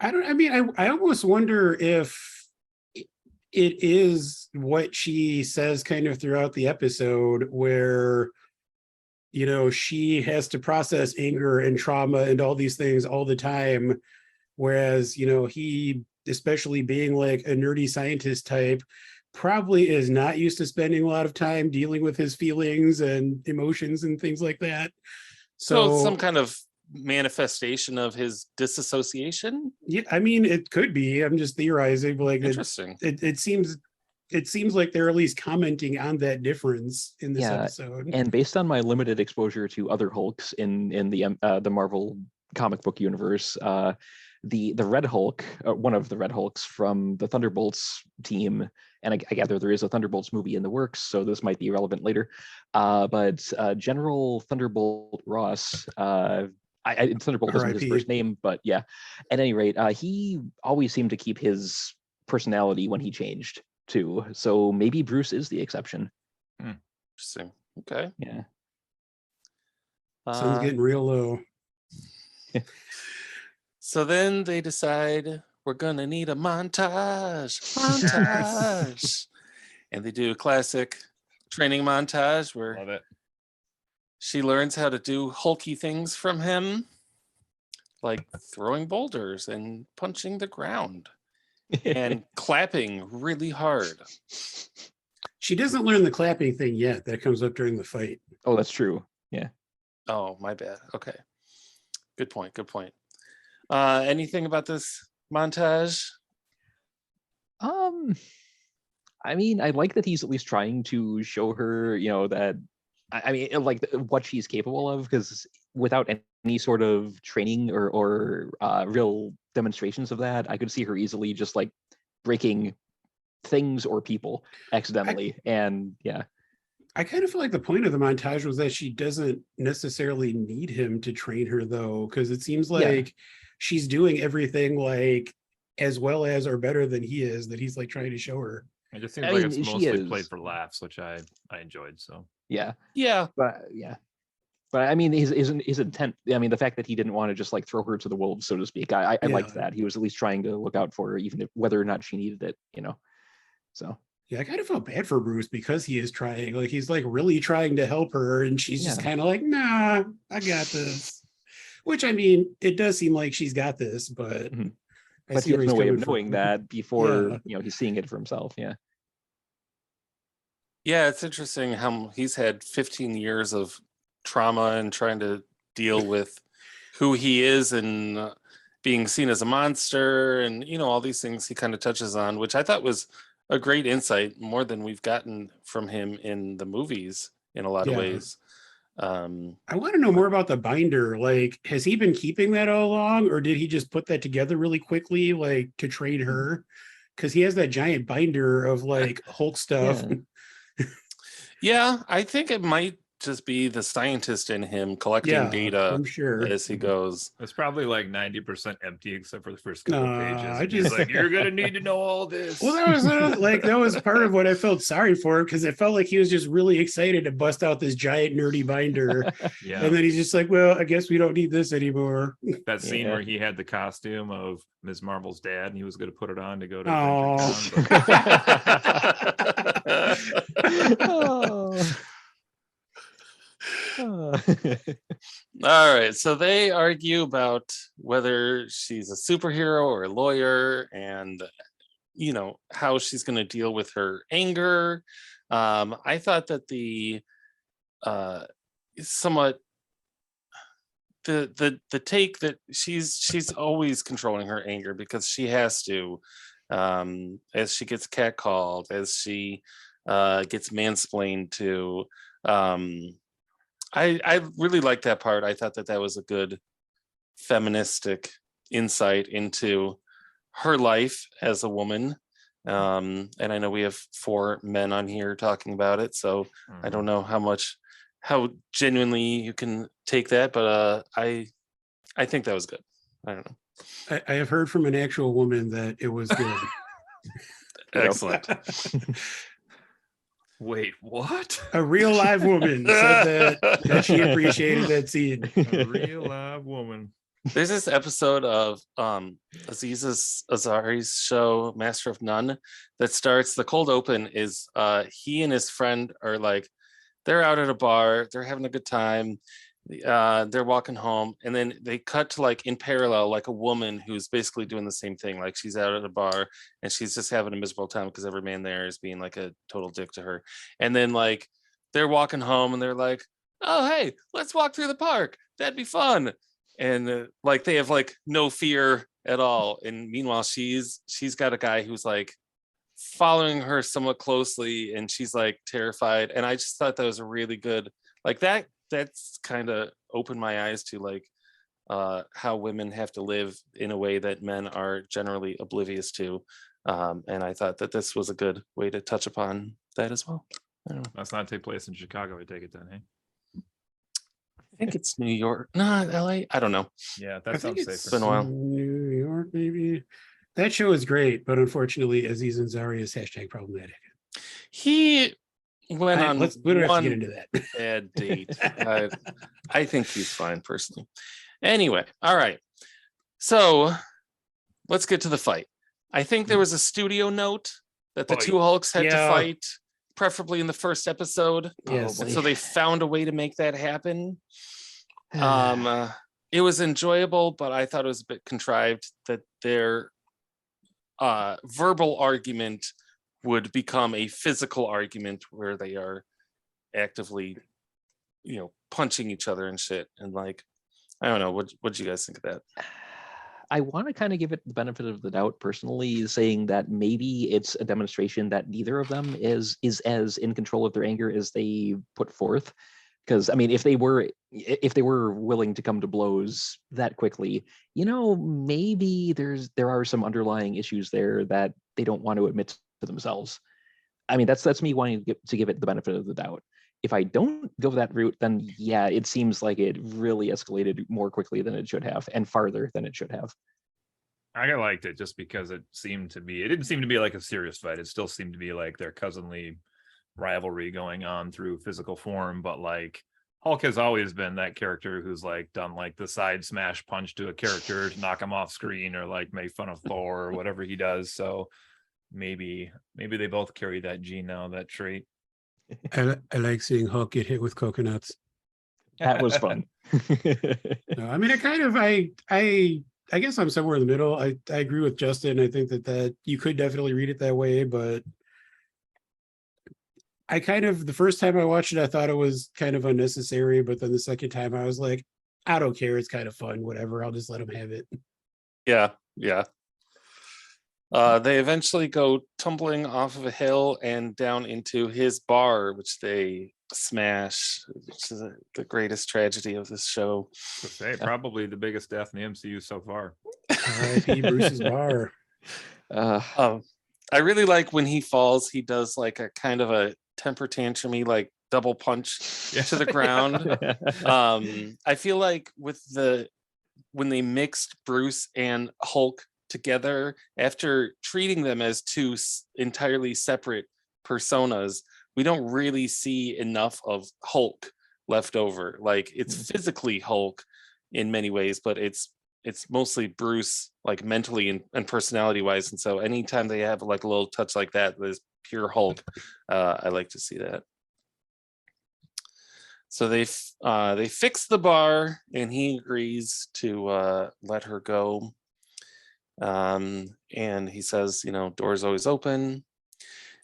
[SPEAKER 2] I almost wonder if it is what she says kind of throughout the episode, where she has to process anger and trauma and all these things all the time, whereas he, especially being like a nerdy scientist type, probably is not used to spending a lot of time dealing with his feelings and emotions and things like that.
[SPEAKER 1] So it's some kind of manifestation of his disassociation.
[SPEAKER 2] Yeah, I mean, it could be. I'm just theorizing. Like,
[SPEAKER 1] interesting.
[SPEAKER 2] It seems like they're at least commenting on that difference in this episode.
[SPEAKER 4] And based on my limited exposure to other Hulks in the Marvel comic book universe, the Red Hulk, one of the Red Hulks from the Thunderbolts team, and I gather there is a Thunderbolts movie in the works, so this might be relevant later. But General Thunderbolt Ross, Thunderbolt isn't his
[SPEAKER 2] R.I.P..
[SPEAKER 4] first name, but yeah. At any rate, he always seemed to keep his personality when he changed too. So maybe Bruce is the exception.
[SPEAKER 1] Interesting. Okay.
[SPEAKER 4] Yeah.
[SPEAKER 2] Sun's getting real low.
[SPEAKER 1] So then they decide we're gonna need a montage, and they do a classic training montage where
[SPEAKER 3] Love it.
[SPEAKER 1] she learns how to do hulky things from him, like throwing boulders and punching the ground and clapping really hard.
[SPEAKER 2] She doesn't learn the clapping thing yet. That comes up during the fight.
[SPEAKER 4] Oh, that's true. Yeah.
[SPEAKER 1] Oh, my bad. Okay. Good point. Good point. Anything about this montage?
[SPEAKER 4] I mean, I like that he's at least trying to show her, that I mean, like what she's capable of, because without any sort of training or real demonstrations of that, I could see her easily just like breaking things or people accidentally. And yeah.
[SPEAKER 2] I kind of feel like the point of the montage was that she doesn't necessarily need him to train her, though, because it seems like she's doing everything like as well as or better than he is, that he's like trying to show her.
[SPEAKER 3] It just seems like it's mostly played for laughs, which I enjoyed. So
[SPEAKER 4] yeah,
[SPEAKER 2] but
[SPEAKER 4] I mean, his intent. I mean, the fact that he didn't want to just like throw her to the wolves, so to speak. I liked that. He was at least trying to look out for her, even if whether or not she needed it. So.
[SPEAKER 2] Yeah, I kind of felt bad for Bruce because he is trying, like he's like really trying to help her, and she's just kind of like, nah, I got this. Which, I mean, it does seem like she's got this, but
[SPEAKER 4] but he has no way of knowing that before he's seeing it for himself. Yeah.
[SPEAKER 1] Yeah, it's interesting how he's had 15 years of trauma and trying to deal with who he is and being seen as a monster and all these things he kind of touches on, which I thought was a great insight, more than we've gotten from him in the movies in a lot of ways.
[SPEAKER 2] I want to know more about the binder. Like, has he been keeping that all along, or did he just put that together really quickly, like to train her? Because he has that giant binder of like Hulk stuff.
[SPEAKER 1] Yeah, I think it might just be the scientist in him collecting data,
[SPEAKER 2] I'm sure,
[SPEAKER 1] as he goes.
[SPEAKER 3] It's probably like 90% empty except for the first couple pages.
[SPEAKER 2] He's
[SPEAKER 3] like, you're gonna need to know all this.
[SPEAKER 2] Well, that was that was part of what I felt sorry for, because it felt like he was just really excited to bust out this giant nerdy binder. And then he's just like, well, I guess we don't need this anymore.
[SPEAKER 3] That scene where he had the costume of Ms. Marvel's dad and he was going to put it on to go to
[SPEAKER 1] All right, so they argue about whether she's a superhero or a lawyer, and how she's going to deal with her anger. I thought that the somewhat the take that she's always controlling her anger because she has to, as she gets catcalled, as she gets mansplained to. I really liked that part. I thought that was a good feministic insight into her life as a woman. And I know we have 4 men on here talking about it, so I don't know how genuinely you can take that, but I think that was good. I don't know.
[SPEAKER 2] I have heard from an actual woman that it was good.
[SPEAKER 1] Excellent.
[SPEAKER 3] Wait, what?
[SPEAKER 2] A real live woman said that she appreciated that scene.
[SPEAKER 3] A real live woman.
[SPEAKER 1] There's this episode of Aziz Ansari's show, Master of None, that starts. The cold open is he and his friend are like, they're out at a bar, they're having a good time, they're walking home, and then they cut to like in parallel, like a woman who's basically doing the same thing. Like she's out at a bar and she's just having a miserable time because every man there is being like a total dick to her. And then like they're walking home and they're like, oh hey, let's walk through the park, that'd be fun. And like they have like no fear at all. And meanwhile she's got a guy who's like following her somewhat closely and she's like terrified. And I just thought that was a really good, like that's kind of opened my eyes to like how women have to live in a way that men are generally oblivious to. And I thought that this was a good way to touch upon that as well. I don't know.
[SPEAKER 3] Must not take place in Chicago, I take it then, hey?
[SPEAKER 1] I think it's New York, not LA. I don't know.
[SPEAKER 3] Yeah,
[SPEAKER 2] I
[SPEAKER 3] that
[SPEAKER 2] think
[SPEAKER 3] sounds
[SPEAKER 2] it's
[SPEAKER 3] safer.
[SPEAKER 1] been a while.
[SPEAKER 2] New York, maybe. That show is great, but unfortunately, Aziz Ansari is #problematic.
[SPEAKER 1] He went on
[SPEAKER 2] We don't have to
[SPEAKER 1] one
[SPEAKER 2] get into that.
[SPEAKER 1] bad date. I think he's fine personally. Anyway, all right. So let's get to the fight. I think there was a studio note that the two Hulks had to fight, preferably in the first episode.
[SPEAKER 2] Yes.
[SPEAKER 1] And so they found a way to make that happen. It was enjoyable, but I thought it was a bit contrived that their verbal argument would become a physical argument where they are actively, punching each other and shit. And like, I don't know, what'd you guys think of that?
[SPEAKER 4] I want to kind of give it the benefit of the doubt personally, saying that maybe it's a demonstration that neither of them is as in control of their anger as they put forth. Because I mean, if they were willing to come to blows that quickly, maybe there are some underlying issues there that they don't want to admit to themselves. I mean, that's me wanting to give it the benefit of the doubt. If I don't go that route, then yeah, it seems like it really escalated more quickly than it should have and farther than it should have.
[SPEAKER 3] I liked it just because it didn't seem to be like a serious fight. It still seemed to be like their cousinly rivalry going on through physical form. But like Hulk has always been that character who's like done like the side smash punch to a character to knock him off screen or like make fun of Thor or whatever he does. So maybe they both carry that gene now, that trait.
[SPEAKER 2] I like seeing Hulk get hit with coconuts.
[SPEAKER 4] That was fun.
[SPEAKER 2] No, I mean, I guess I'm somewhere in the middle. I agree with Justin. I think that you could definitely read it that way, but the first time I watched it, I thought it was kind of unnecessary, but then the second time I was like, I don't care. It's kind of fun. Whatever. I'll just let him have it.
[SPEAKER 1] Yeah. They eventually go tumbling off of a hill and down into his bar, which they smash, which is the greatest tragedy of this show.
[SPEAKER 3] To say, probably the biggest death in the MCU so far.
[SPEAKER 2] R.I.P. Bruce's bar.
[SPEAKER 1] I really like when he falls, he does like a kind of a temper tantrumy, like double punch to the ground. I feel like when they mixed Bruce and Hulk together after treating them as two entirely separate personas, we don't really see enough of Hulk left over. Like it's physically Hulk in many ways, but it's mostly Bruce, like mentally and personality wise. And so anytime they have like a little touch like that is pure Hulk, I like to see that. So they fix the bar and he agrees to let her go. And he says, door's always open.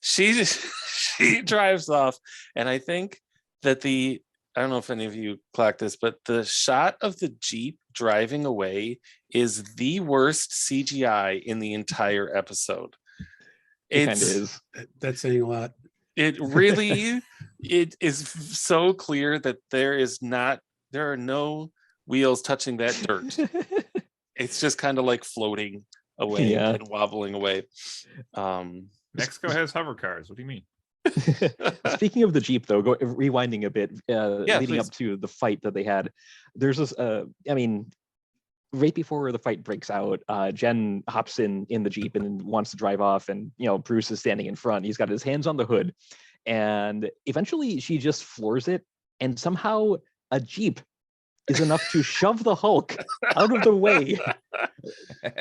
[SPEAKER 1] She drives off, and I think that I don't know if any of you clocked this, but the shot of the Jeep driving away is the worst CGI in the entire episode.
[SPEAKER 4] It kind of is.
[SPEAKER 2] That's saying a lot.
[SPEAKER 1] It really, it is so clear that there are no wheels touching that dirt. It's just kind of like floating away and wobbling away.
[SPEAKER 3] Mexico has hover cars. What do you mean?
[SPEAKER 4] Speaking of the Jeep, though, rewinding a bit, leading
[SPEAKER 1] please.
[SPEAKER 4] up to the fight that they had, there's this, right before the fight breaks out, Jen hops in the Jeep and wants to drive off, and Bruce is standing in front. He's got his hands on the hood, and eventually she just floors it, and somehow a Jeep is enough to shove the Hulk out of the way.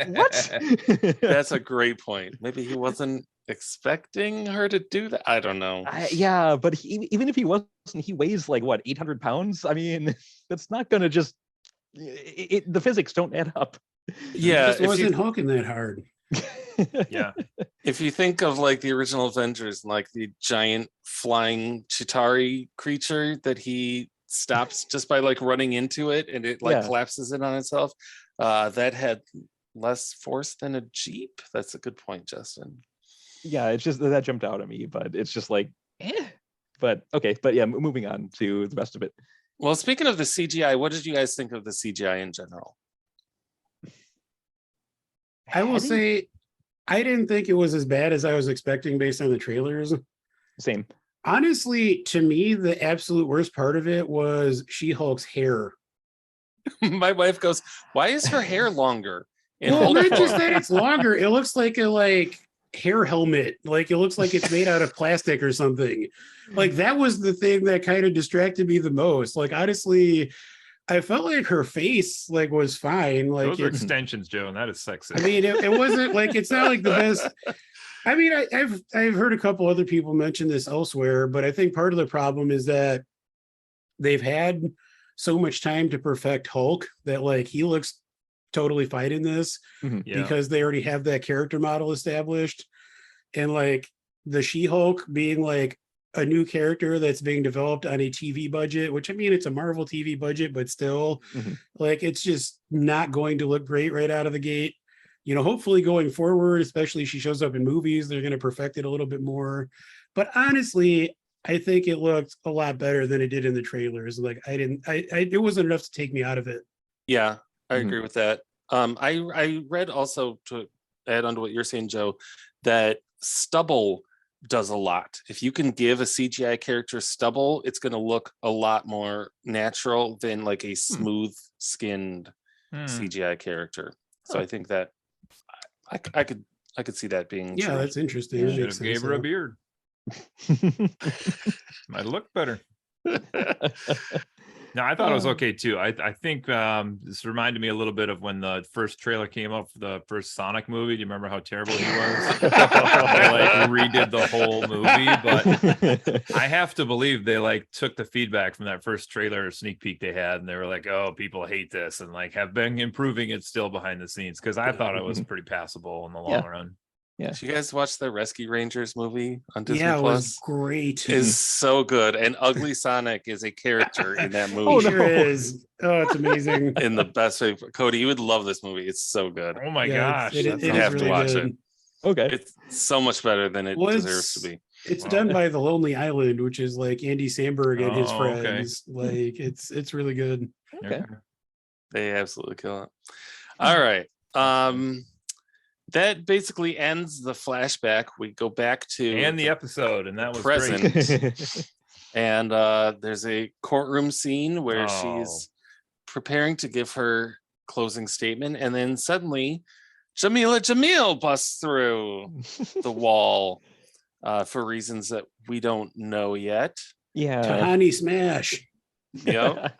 [SPEAKER 4] What?
[SPEAKER 1] That's a great point. Maybe he wasn't expecting her to do that. I don't know.
[SPEAKER 4] Yeah, but even if he wasn't, he weighs like what, 800 pounds? I mean, that's not gonna just. The physics don't add up.
[SPEAKER 1] Yeah,
[SPEAKER 2] it just wasn't hulking that hard.
[SPEAKER 3] Yeah.
[SPEAKER 1] If you think of like the original Avengers, like the giant flying Chitauri creature that he stops just by like running into it, and it like collapses in on itself, that had less force than a Jeep. That's a good point, Justin.
[SPEAKER 4] Yeah, it's just that jumped out at me, but it's just like, But okay, but yeah, moving on to the rest of it.
[SPEAKER 1] Well, speaking of the CGI, what did you guys think of the CGI in general?
[SPEAKER 2] I will say, I didn't think it was as bad as I was expecting based on the trailers.
[SPEAKER 4] Same.
[SPEAKER 2] Honestly, to me, the absolute worst part of it was She-Hulk's hair.
[SPEAKER 1] My wife goes, "Why is her hair longer?" in
[SPEAKER 2] Well,
[SPEAKER 1] Hulk
[SPEAKER 2] not
[SPEAKER 1] form?"
[SPEAKER 2] just that it's longer. It looks like a hair helmet. Like it looks like it's made out of plastic or something. Like that was the thing that kind of distracted me the most. Like honestly, I felt like her face was fine. Like
[SPEAKER 3] Those are
[SPEAKER 2] it's,
[SPEAKER 3] extensions, Joe, and that is sexy.
[SPEAKER 2] I mean, it wasn't like it's not like the best. I mean, I've heard a couple other people mention this elsewhere, but I think part of the problem is that they've had so much time to perfect Hulk that he looks totally fine in this because they already have that character model established. And the She-Hulk being a new character that's being developed on a TV budget, which I mean, it's a Marvel TV budget, but still it's just not going to look great right out of the gate. Hopefully going forward, especially if she shows up in movies, they're going to perfect it a little bit more. But honestly, I think it looked a lot better than it did in the trailers. It wasn't enough to take me out of it.
[SPEAKER 1] Yeah, I agree with that. I read also, to add on to what you're saying, Joe, that stubble does a lot. If you can give a CGI character stubble, it's going to look a lot more natural than a smooth skinned CGI character. So I think that I could see that being true.
[SPEAKER 2] That's interesting.
[SPEAKER 3] Should have gave her a beard. Might look better. No, I thought it was okay too. I think this reminded me a little bit of when the first trailer came up for the first Sonic movie. Do you remember how terrible he was? They redid the whole movie, but I have to believe they took the feedback from that first trailer sneak peek they had, and they were like, "Oh, people hate this," and have been improving it still behind the scenes, because I thought it was pretty passable in the long run.
[SPEAKER 4] Yeah.
[SPEAKER 1] Did you guys watch the Rescue Rangers movie on Disney
[SPEAKER 2] It
[SPEAKER 1] Plus?
[SPEAKER 2] was great.
[SPEAKER 1] Is so good, and Ugly Sonic is a character in that movie.
[SPEAKER 2] Oh, sure is. Oh, it's amazing.
[SPEAKER 1] In the best way. Cody, you would love this movie. It's so good.
[SPEAKER 3] Oh my gosh.
[SPEAKER 2] It
[SPEAKER 1] You
[SPEAKER 2] is
[SPEAKER 1] have
[SPEAKER 2] really
[SPEAKER 1] to watch
[SPEAKER 2] good.
[SPEAKER 1] it.
[SPEAKER 4] Okay.
[SPEAKER 1] It's so much better than it deserves to be.
[SPEAKER 2] It's done by The Lonely Island, which is Andy Samberg and his
[SPEAKER 3] Oh,
[SPEAKER 2] friends. It's really good.
[SPEAKER 4] Okay.
[SPEAKER 1] They absolutely kill it. All right. That basically ends the flashback. We go back to
[SPEAKER 3] the episode, and that was
[SPEAKER 1] present.
[SPEAKER 3] great.
[SPEAKER 1] And there's a courtroom scene where she's preparing to give her closing statement, and then suddenly Jamil busts through the wall for reasons that we don't know yet.
[SPEAKER 4] Yeah.
[SPEAKER 2] Tahani smash.
[SPEAKER 1] Yep.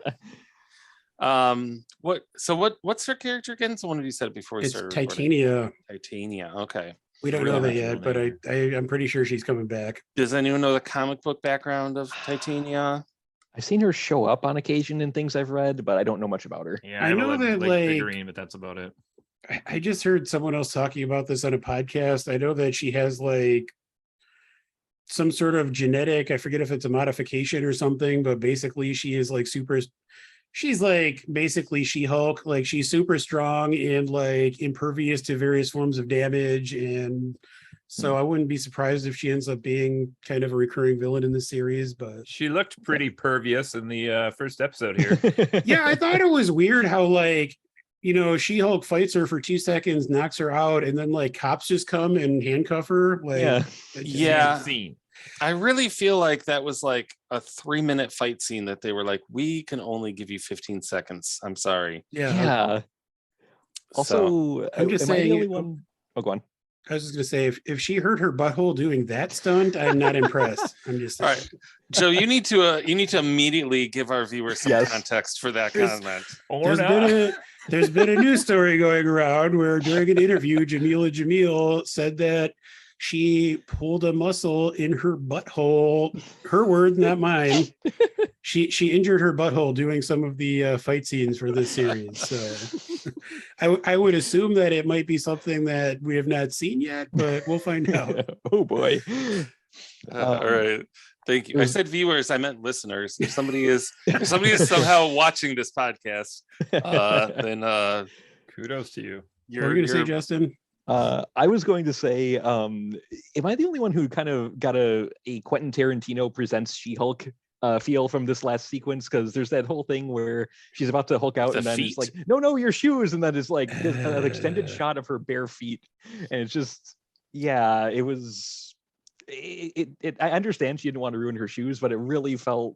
[SPEAKER 1] What's her character again? So one of you said it before we
[SPEAKER 2] It's
[SPEAKER 1] started
[SPEAKER 2] Titania.
[SPEAKER 1] Titania. Okay.
[SPEAKER 2] We don't know that yet, but I'm pretty sure she's coming back.
[SPEAKER 1] Does anyone know the comic book background of Titania?
[SPEAKER 4] I've seen her show up on occasion in things I've read, but I don't know much about her.
[SPEAKER 3] Yeah,
[SPEAKER 2] I know that
[SPEAKER 3] figurine, but that's about it.
[SPEAKER 2] I just heard someone else talking about this on a podcast. I know that she has some sort of genetic, I forget if it's a modification or something, but basically she is she's basically She-Hulk. She's super strong and impervious to various forms of damage. And so I wouldn't be surprised if she ends up being kind of a recurring villain in the series, but
[SPEAKER 3] She looked pretty pervious in the first episode here.
[SPEAKER 2] yeah, I thought it was weird how She-Hulk fights her for 2 seconds, knocks her out, and then cops just come and handcuff her.
[SPEAKER 1] Yeah.
[SPEAKER 3] Scene.
[SPEAKER 1] I really feel like that was a 3-minute fight scene that they were like, we can only give you 15 seconds. I'm sorry.
[SPEAKER 2] Yeah.
[SPEAKER 4] Also,
[SPEAKER 2] I'm just
[SPEAKER 4] am I the
[SPEAKER 2] saying.
[SPEAKER 4] only one? Oh, go on.
[SPEAKER 2] I was just gonna say, if she hurt her butthole doing that stunt, I'm not impressed. I'm just
[SPEAKER 1] All right, Joe, you need to immediately give our viewers some context for that comment.
[SPEAKER 2] There's been a news story going around where during an interview, Jamil said that she pulled a muscle in her butthole. Her words, not mine. She injured her butthole doing some of the fight scenes for this series. So I would assume that it might be something that we have not seen yet, but we'll find out.
[SPEAKER 4] Oh boy.
[SPEAKER 1] All right. Thank you. I said viewers, I meant listeners. If somebody is somehow watching this podcast, then
[SPEAKER 3] kudos to you.
[SPEAKER 2] What are you gonna say, Justin?
[SPEAKER 4] I was going to say, am I the only one who kind of got a Quentin Tarantino presents She-Hulk feel from this last sequence, because there's that whole thing where she's about to Hulk out
[SPEAKER 1] The
[SPEAKER 4] and then
[SPEAKER 1] feet.
[SPEAKER 4] it's like, no, your shoes, and then it's like an extended shot of her bare feet, and it's just, yeah, it was. I understand she didn't want to ruin her shoes, but it really felt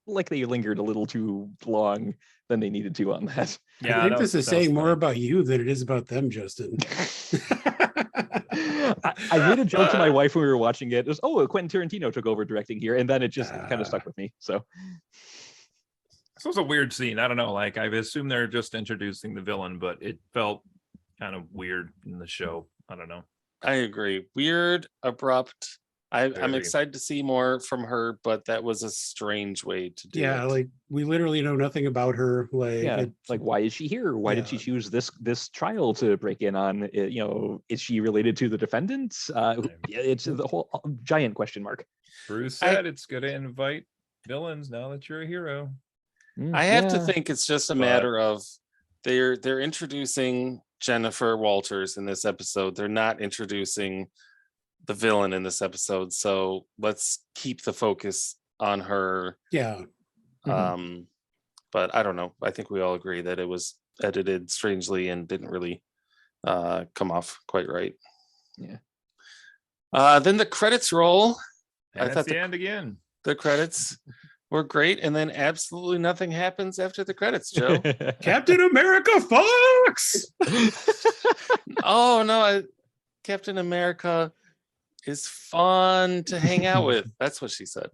[SPEAKER 4] like they lingered a little too long than they needed to on that.
[SPEAKER 3] Yeah,
[SPEAKER 2] I think
[SPEAKER 3] that
[SPEAKER 2] this
[SPEAKER 3] was-
[SPEAKER 2] is
[SPEAKER 3] that was
[SPEAKER 2] saying more
[SPEAKER 3] funny.
[SPEAKER 2] about you than it is about them, Justin.
[SPEAKER 4] I made a joke to my wife when we were watching it. It was, oh, Quentin Tarantino took over directing here, and then it just kind of stuck with me. So
[SPEAKER 3] This was a weird scene. I don't know. Like, I assume they're just introducing the villain, but it felt kind of weird in the show. I don't know.
[SPEAKER 1] I agree. Weird, abrupt. I'm
[SPEAKER 3] Very.
[SPEAKER 1] excited to see more from her, but that was a strange way to do
[SPEAKER 2] Yeah,
[SPEAKER 1] it.
[SPEAKER 2] like we literally know nothing about her. Like,
[SPEAKER 4] yeah,
[SPEAKER 2] it-
[SPEAKER 4] like, why is she here? Why did she
[SPEAKER 2] Yeah.
[SPEAKER 4] choose this trial to break in on? You know, is she related to the defendants? It's the whole giant question mark.
[SPEAKER 3] Bruce said it's good to invite villains now that you're a hero.
[SPEAKER 1] I have to
[SPEAKER 4] Yeah.
[SPEAKER 1] think it's just a
[SPEAKER 3] But-
[SPEAKER 1] matter of they're introducing Jennifer Walters in this episode. They're not introducing the villain in this episode. So let's keep the focus on her.
[SPEAKER 2] yeah,
[SPEAKER 4] Mhm.
[SPEAKER 1] But I don't know. I think we all agree that it was edited strangely and didn't really come off quite right.
[SPEAKER 4] Yeah.
[SPEAKER 1] Then the credits roll. I
[SPEAKER 3] And
[SPEAKER 1] thought
[SPEAKER 3] that's the
[SPEAKER 1] the-
[SPEAKER 3] end again.
[SPEAKER 1] The credits were great, and then absolutely nothing happens after the credits, Joe.
[SPEAKER 2] Captain America Fox.
[SPEAKER 1] Oh no, Captain America is fun to hang out with. That's what she said.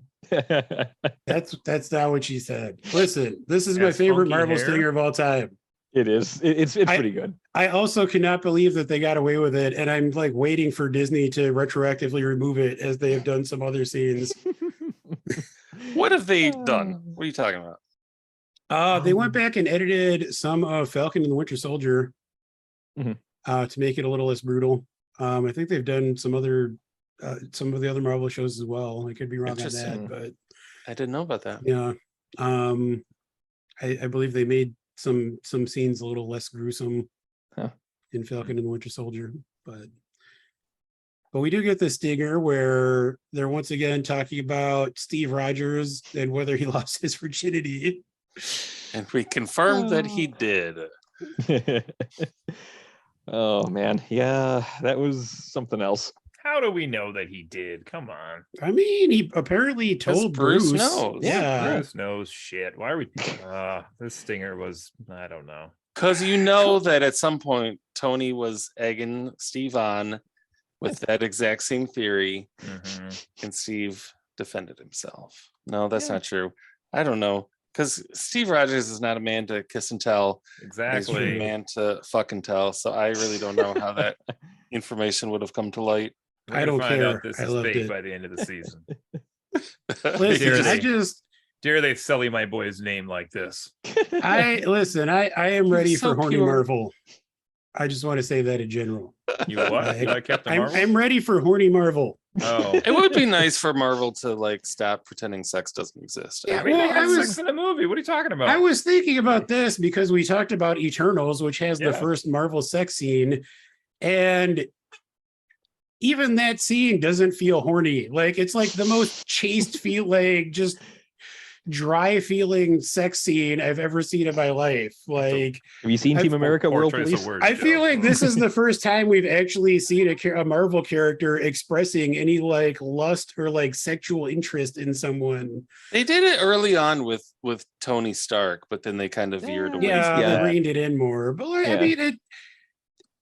[SPEAKER 2] That's not what she said. Listen, this is my
[SPEAKER 3] Has
[SPEAKER 2] favorite
[SPEAKER 3] funky
[SPEAKER 2] Marvel
[SPEAKER 3] hair.
[SPEAKER 2] stinger of all time.
[SPEAKER 4] It is. It's pretty good.
[SPEAKER 2] I also cannot believe that they got away with it, and I'm like waiting for Disney to retroactively remove it as they have done some other scenes.
[SPEAKER 1] What have they done? What are you talking about?
[SPEAKER 2] They went back and edited some of Falcon and the Winter Soldier
[SPEAKER 4] Mhm.
[SPEAKER 2] To make it a little less brutal. I think they've done some of the other Marvel shows as well. I could be wrong on that,
[SPEAKER 1] Interesting.
[SPEAKER 2] but
[SPEAKER 1] I didn't know about that.
[SPEAKER 2] yeah, I believe they made some scenes a little less gruesome
[SPEAKER 4] Huh.
[SPEAKER 2] in Falcon and the Winter Soldier, but we do get this stinger where they're once again talking about Steve Rogers and whether he lost his virginity.
[SPEAKER 1] And we confirmed that he did.
[SPEAKER 4] Oh man, yeah, that was something else.
[SPEAKER 3] How do we know that he did? Come on.
[SPEAKER 2] I mean, he apparently told
[SPEAKER 1] Bruce
[SPEAKER 2] Bruce.
[SPEAKER 1] knows.
[SPEAKER 2] Yeah.
[SPEAKER 3] Bruce knows shit. Why are we? This stinger was, I don't know.
[SPEAKER 1] Because you know that at some point Tony was egging Steve on with that exact same theory,
[SPEAKER 3] Mhm.
[SPEAKER 1] and Steve defended himself. No, that's
[SPEAKER 4] Yeah.
[SPEAKER 1] not true. I don't know. Because Steve Rogers is not a man to kiss and tell. He's a
[SPEAKER 3] Exactly.
[SPEAKER 1] man to fucking tell. So I really don't know how that information would have come to light.
[SPEAKER 3] We're
[SPEAKER 2] I
[SPEAKER 3] gonna
[SPEAKER 2] don't
[SPEAKER 3] find
[SPEAKER 2] care.
[SPEAKER 3] out this
[SPEAKER 2] I
[SPEAKER 3] is
[SPEAKER 2] loved
[SPEAKER 3] fake
[SPEAKER 2] it.
[SPEAKER 3] by the end of the season.
[SPEAKER 2] Listen, I
[SPEAKER 3] Seriously.
[SPEAKER 2] just
[SPEAKER 3] Dare they sully my boy's name like this?
[SPEAKER 2] I am ready
[SPEAKER 1] He's so
[SPEAKER 2] for horny
[SPEAKER 1] pure.
[SPEAKER 2] Marvel. I just want to say that in general.
[SPEAKER 3] You what? You like Captain Marvel?
[SPEAKER 2] I'm ready for horny Marvel.
[SPEAKER 3] Oh,
[SPEAKER 1] It would be nice for Marvel to like stop pretending sex doesn't exist.
[SPEAKER 2] Yeah,
[SPEAKER 3] I mean,
[SPEAKER 2] well,
[SPEAKER 3] they had
[SPEAKER 2] I was-
[SPEAKER 3] sex in the movie. What are you talking about?
[SPEAKER 2] I was thinking about this because we talked about Eternals, which has the
[SPEAKER 3] Yeah.
[SPEAKER 2] first Marvel sex scene, and even that scene doesn't feel horny. Like it's like the most chaste feeling, just dry feeling sex scene I've ever seen in my life. Like
[SPEAKER 4] Have you seen
[SPEAKER 2] I've-
[SPEAKER 4] Team America
[SPEAKER 3] Poor
[SPEAKER 4] World
[SPEAKER 3] choice of
[SPEAKER 4] Police?
[SPEAKER 3] words,
[SPEAKER 2] I feel
[SPEAKER 3] Joe.
[SPEAKER 2] like this is the first time we've actually seen a Marvel character expressing any like lust or like sexual interest in someone.
[SPEAKER 1] They did it early on with Tony Stark, but then they kind of veered away.
[SPEAKER 2] Yeah,
[SPEAKER 1] from
[SPEAKER 2] they
[SPEAKER 1] that.
[SPEAKER 2] reined it in more. But like, I
[SPEAKER 4] Yeah.
[SPEAKER 2] mean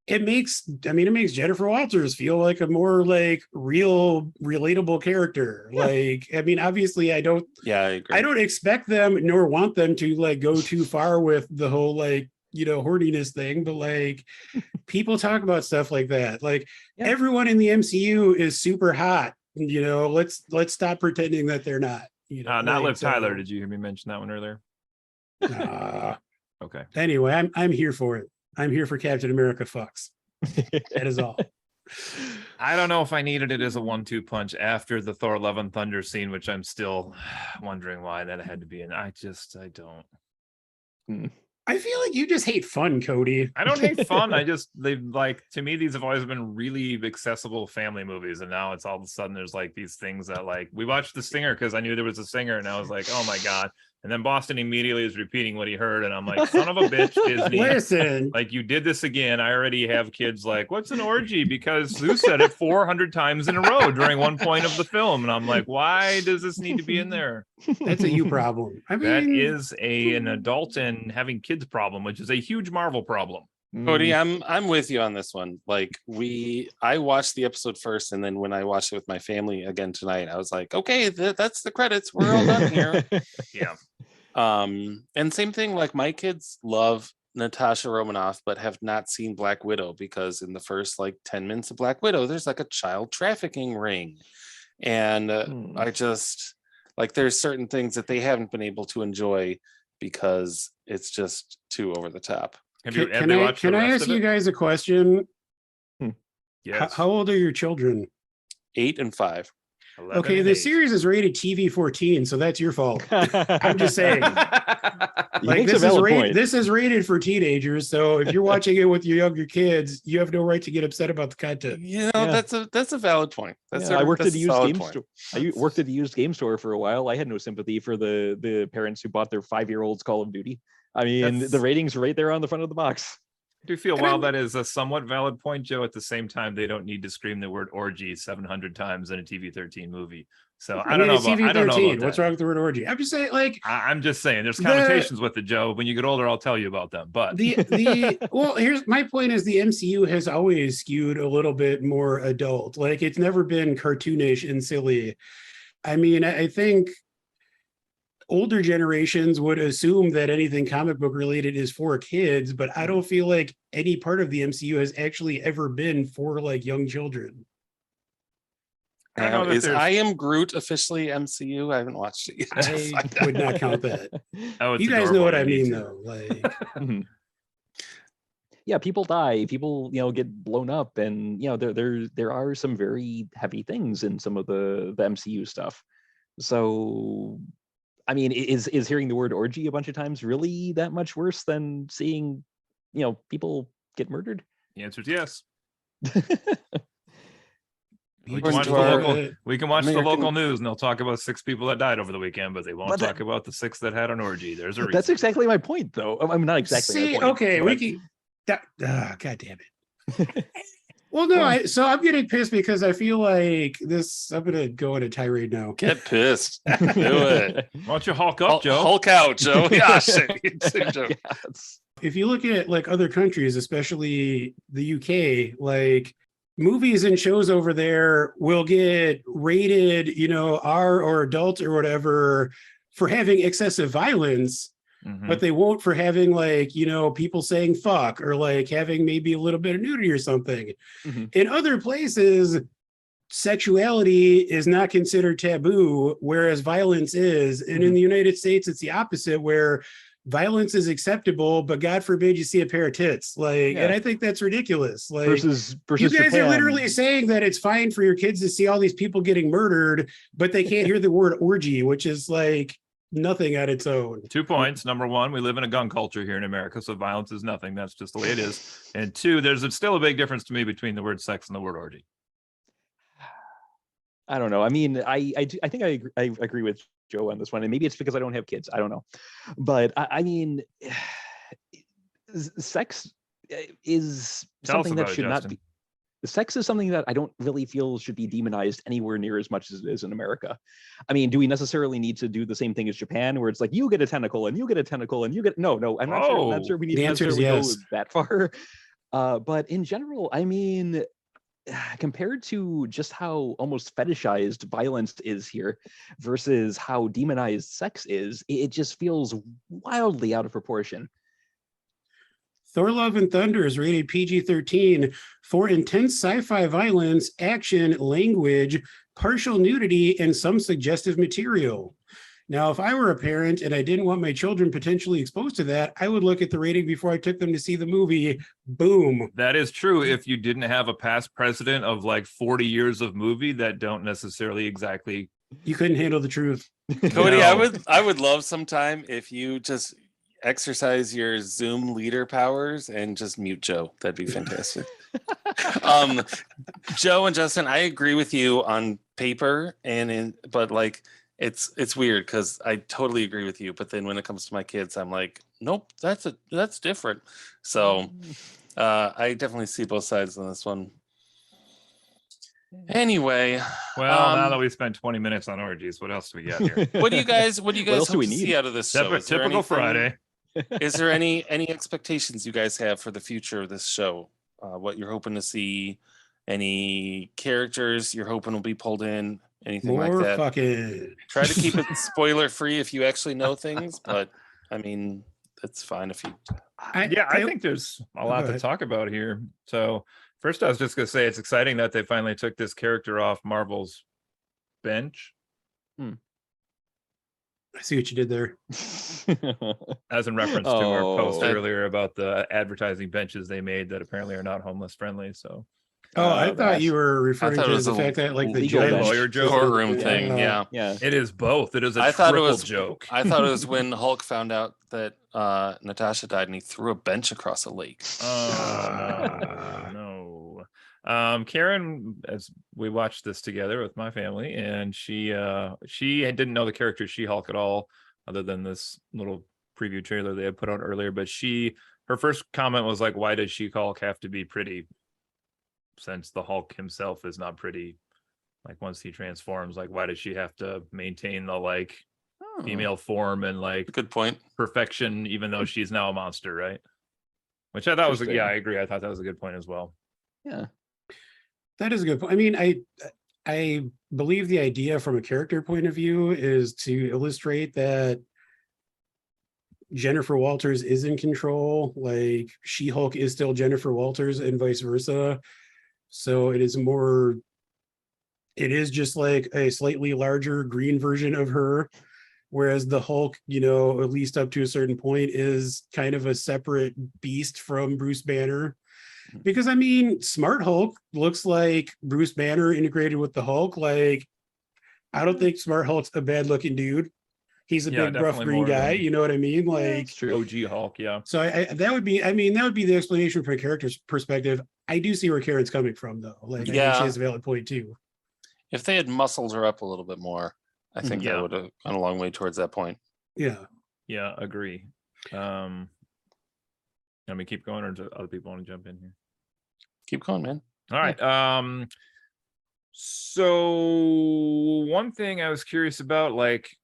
[SPEAKER 2] it makes Jennifer Walters feel like a more like real, relatable character.
[SPEAKER 4] Yeah.
[SPEAKER 2] Like, I mean, obviously I don't
[SPEAKER 1] Agree.
[SPEAKER 2] I don't expect them nor want them to like go too far with the whole like, horniness thing, but like people talk about stuff like that. Like
[SPEAKER 4] Yeah.
[SPEAKER 2] everyone in the MCU is super hot. Let's stop pretending that they're not.
[SPEAKER 3] Not
[SPEAKER 2] like,
[SPEAKER 3] Liv
[SPEAKER 2] so,
[SPEAKER 3] Tyler. Did you hear me mention that one earlier? Okay.
[SPEAKER 2] Anyway, I'm here for it. I'm here for Captain America fucks. That is all.
[SPEAKER 3] I don't know if I needed it as a 1-2 punch after the Thor Love and Thunder scene, which I'm still wondering why that had to be in. I don't.
[SPEAKER 2] I feel like you just hate fun, Cody.
[SPEAKER 3] I don't hate fun. They've like, to me, these have always been really accessible family movies. And now it's all of a sudden there's like these things that like, we watched The Singer because I knew there was a singer and I was like, oh my God. And then Boston immediately is repeating what he heard. And I'm like, son of a bitch, Disney.
[SPEAKER 2] Listen,
[SPEAKER 3] Like, you did this again. I already have kids like, what's an orgy? Because Zeus said it 400 times in a row during one point of the film. And I'm like, why does this need to be in there?
[SPEAKER 2] that's a you problem. I mean,
[SPEAKER 3] That is an adult and having kids problem, which is a huge Marvel problem.
[SPEAKER 1] Cody, I'm with you on this one. Like I watched the episode first, and then when I watched it with my family again tonight, I was like, okay, that's the credits. We're all done here.
[SPEAKER 3] Yeah.
[SPEAKER 1] And same thing, like my kids love Natasha Romanoff, but have not seen Black Widow because in the first like 10 minutes of Black Widow, there's like a child trafficking ring. And I just like, there's certain things that they haven't been able to enjoy because it's just too over the top.
[SPEAKER 2] Can I ask you guys a question?
[SPEAKER 3] Yes.
[SPEAKER 2] How old are your children?
[SPEAKER 1] 8 and 5.
[SPEAKER 2] Okay, the series is rated TV-14, so that's your fault. I'm just saying. Like this is rated for teenagers, so if you're watching it with your younger kids, you have no right to get upset about the content.
[SPEAKER 1] You know, that's a valid point.
[SPEAKER 4] I worked at the used game store. I worked at the used game store for a while. I had no sympathy for the parents who bought their 5-year-olds Call of Duty. I mean, the ratings right there on the front of the box.
[SPEAKER 3] I do feel while that is a somewhat valid point, Joe, at the same time, they don't need to scream the word orgy 700 times in a TV-13 movie. So I don't know about that.
[SPEAKER 2] What's wrong with the word orgy? I'm just saying, like,
[SPEAKER 3] I'm just saying there's connotations with it, Joe. When you get older, I'll tell you about them. But
[SPEAKER 2] well, here's my point: is the MCU has always skewed a little bit more adult. Like, it's never been cartoonish and silly. I mean, I think older generations would assume that anything comic book related is for kids, but I don't feel like any part of the MCU has actually ever been for like young children.
[SPEAKER 3] Is
[SPEAKER 1] I Am Groot officially MCU? I haven't watched it yet.
[SPEAKER 2] I would not count that. You guys know what I mean, though. Like,
[SPEAKER 4] yeah, people die, people get blown up, and there are some very heavy things in some of the MCU stuff. So I mean, is hearing the word orgy a bunch of times really that much worse than seeing, people get murdered?
[SPEAKER 3] The answer is yes.
[SPEAKER 1] We can watch the
[SPEAKER 3] local news, and they'll talk about 6 people that died over the weekend, but they won't talk about the 6 that had an orgy. There's a reason.
[SPEAKER 4] That's exactly my point, though. I mean, not exactly.
[SPEAKER 2] See,
[SPEAKER 4] my point,
[SPEAKER 2] okay,
[SPEAKER 4] but...
[SPEAKER 2] we can. God damn it. Well, no, so I'm getting pissed because I feel like this. I'm gonna go on a tirade now.
[SPEAKER 1] Get pissed. Do it.
[SPEAKER 3] Why don't you Hulk up, Joe?
[SPEAKER 1] Hulk out, Joe. Gosh.
[SPEAKER 4] Yes.
[SPEAKER 2] If you look at like other countries, especially the UK, like movies and shows over there will get rated, R or adult or whatever for having excessive violence. But they won't for having like, people saying fuck or like having maybe a little bit of nudity or something. In other places, sexuality is not considered taboo, whereas violence is. And in the United States, it's the opposite, where violence is acceptable, but God forbid you see a pair of tits. Like, and I think that's ridiculous. Like,
[SPEAKER 4] versus
[SPEAKER 2] you guys
[SPEAKER 4] Japan.
[SPEAKER 2] are literally saying that it's fine for your kids to see all these people getting murdered, but they can't hear the word orgy, which is like nothing on its own.
[SPEAKER 3] 2 points. Number 1, we live in a gun culture here in America, so violence is nothing. That's just the way it is. And 2, there's still a big difference to me between the word sex and the word orgy.
[SPEAKER 4] I don't know. I mean, I think I agree with Joe on this one, and maybe it's because I don't have kids. I don't know, but I mean, sex is something that should not be. Sex is something that I don't really feel should be demonized anywhere near as much as it is in America. I mean, do we necessarily need to do the same thing as Japan, where it's like you get a tentacle and you get a tentacle and you get no? I'm not sure we need to necessarily go that far. But in general, I mean, compared to just how almost fetishized violence is here versus how demonized sex is, it just feels wildly out of proportion.
[SPEAKER 2] Thor Love and Thunder is rated PG-13 for intense sci-fi violence, action, language, partial nudity, and some suggestive material. Now, if I were a parent and I didn't want my children potentially exposed to that, I would look at the rating before I took them to see the movie. Boom.
[SPEAKER 3] That is true if you didn't have a past precedent of like 40 years of movie that don't necessarily exactly...
[SPEAKER 2] You couldn't handle the truth.
[SPEAKER 1] Cody, I would love sometime if you just... exercise your Zoom leader powers and just mute Joe. That'd be fantastic. Joe and Justin, I agree with you on paper but like it's weird because I totally agree with you. But then when it comes to my kids, I'm like, nope, that's different. So I definitely see both sides on this one. Anyway,
[SPEAKER 3] well, now that we spent 20 minutes on orgies, what else do we got here?
[SPEAKER 1] what do you guys
[SPEAKER 4] else do
[SPEAKER 1] hope
[SPEAKER 4] we
[SPEAKER 1] to
[SPEAKER 4] need?
[SPEAKER 1] see out of this show? Is there
[SPEAKER 3] Typical
[SPEAKER 1] anything-
[SPEAKER 3] Friday.
[SPEAKER 1] Is there any expectations you guys have for the future of this show? What you're hoping to see? Any characters you're hoping will be pulled in? Anything
[SPEAKER 2] More
[SPEAKER 1] like that?
[SPEAKER 2] fucking.
[SPEAKER 1] Try to keep it spoiler free if you actually know things, but I mean, that's fine if you.
[SPEAKER 3] I think there's a lot
[SPEAKER 2] Go
[SPEAKER 3] to
[SPEAKER 2] ahead.
[SPEAKER 3] talk about here. So first, I was just gonna say it's exciting that they finally took this character off Marvel's bench,
[SPEAKER 2] I see what you did there.
[SPEAKER 3] as in reference to our post
[SPEAKER 4] Oh.
[SPEAKER 3] earlier about the advertising benches they made that apparently are not homeless friendly. So
[SPEAKER 2] Oh, I thought
[SPEAKER 4] that's-
[SPEAKER 2] you were referring
[SPEAKER 1] thought it
[SPEAKER 2] to
[SPEAKER 1] was
[SPEAKER 2] the
[SPEAKER 1] a
[SPEAKER 2] fact that like the
[SPEAKER 4] legal
[SPEAKER 2] judge
[SPEAKER 3] lawyer joke.
[SPEAKER 1] Courtroom
[SPEAKER 2] Yeah.
[SPEAKER 1] thing, yeah.
[SPEAKER 4] Yeah.
[SPEAKER 3] it is both. It is a
[SPEAKER 1] I thought it
[SPEAKER 3] triple
[SPEAKER 1] was
[SPEAKER 3] joke.
[SPEAKER 1] I thought it was when Hulk found out that Natasha died and he threw a bench across a lake.
[SPEAKER 3] Oh no. Karen, as we watched this together with my family, and she didn't know the character She-Hulk at all, other than this little preview trailer they had put out earlier. But her first comment was like, "Why does She-Hulk have to be pretty? Since the Hulk himself is not pretty. Like once he transforms, like why does she have to maintain the like female form and like
[SPEAKER 1] Good point.
[SPEAKER 3] perfection, even though she's now a monster, right?" Which I thought was
[SPEAKER 4] Interesting.
[SPEAKER 3] I agree. I thought that was a good point as well.
[SPEAKER 4] Yeah.
[SPEAKER 2] That is a good point. I mean, I believe the idea from a character point of view is to illustrate that Jennifer Walters is in control. Like She-Hulk is still Jennifer Walters and vice versa. So it is just like a slightly larger green version of her. Whereas the Hulk, at least up to a certain point, is kind of a separate beast from Bruce Banner. Because I mean, Smart Hulk looks like Bruce Banner integrated with the Hulk. Like, I don't think Smart Hulk's a bad looking dude. He's a big, rough
[SPEAKER 3] definitely
[SPEAKER 2] green
[SPEAKER 3] more
[SPEAKER 2] guy.
[SPEAKER 3] than-
[SPEAKER 2] You know what I mean? Like,
[SPEAKER 4] That's true.
[SPEAKER 3] OG Hulk, yeah.
[SPEAKER 2] so that would be the explanation from a character's perspective. I do see where Karen's coming from, though. Like, I think
[SPEAKER 1] Yeah.
[SPEAKER 2] she has a valid point too.
[SPEAKER 1] If they had muscled her up a little bit more, I think
[SPEAKER 3] Yeah.
[SPEAKER 1] that would have gone a long way towards that point.
[SPEAKER 2] Yeah.
[SPEAKER 3] Yeah, agree. Let me keep going, or do other people want to jump in here?
[SPEAKER 1] Keep going, man.
[SPEAKER 3] All right. So one thing I was curious about, like,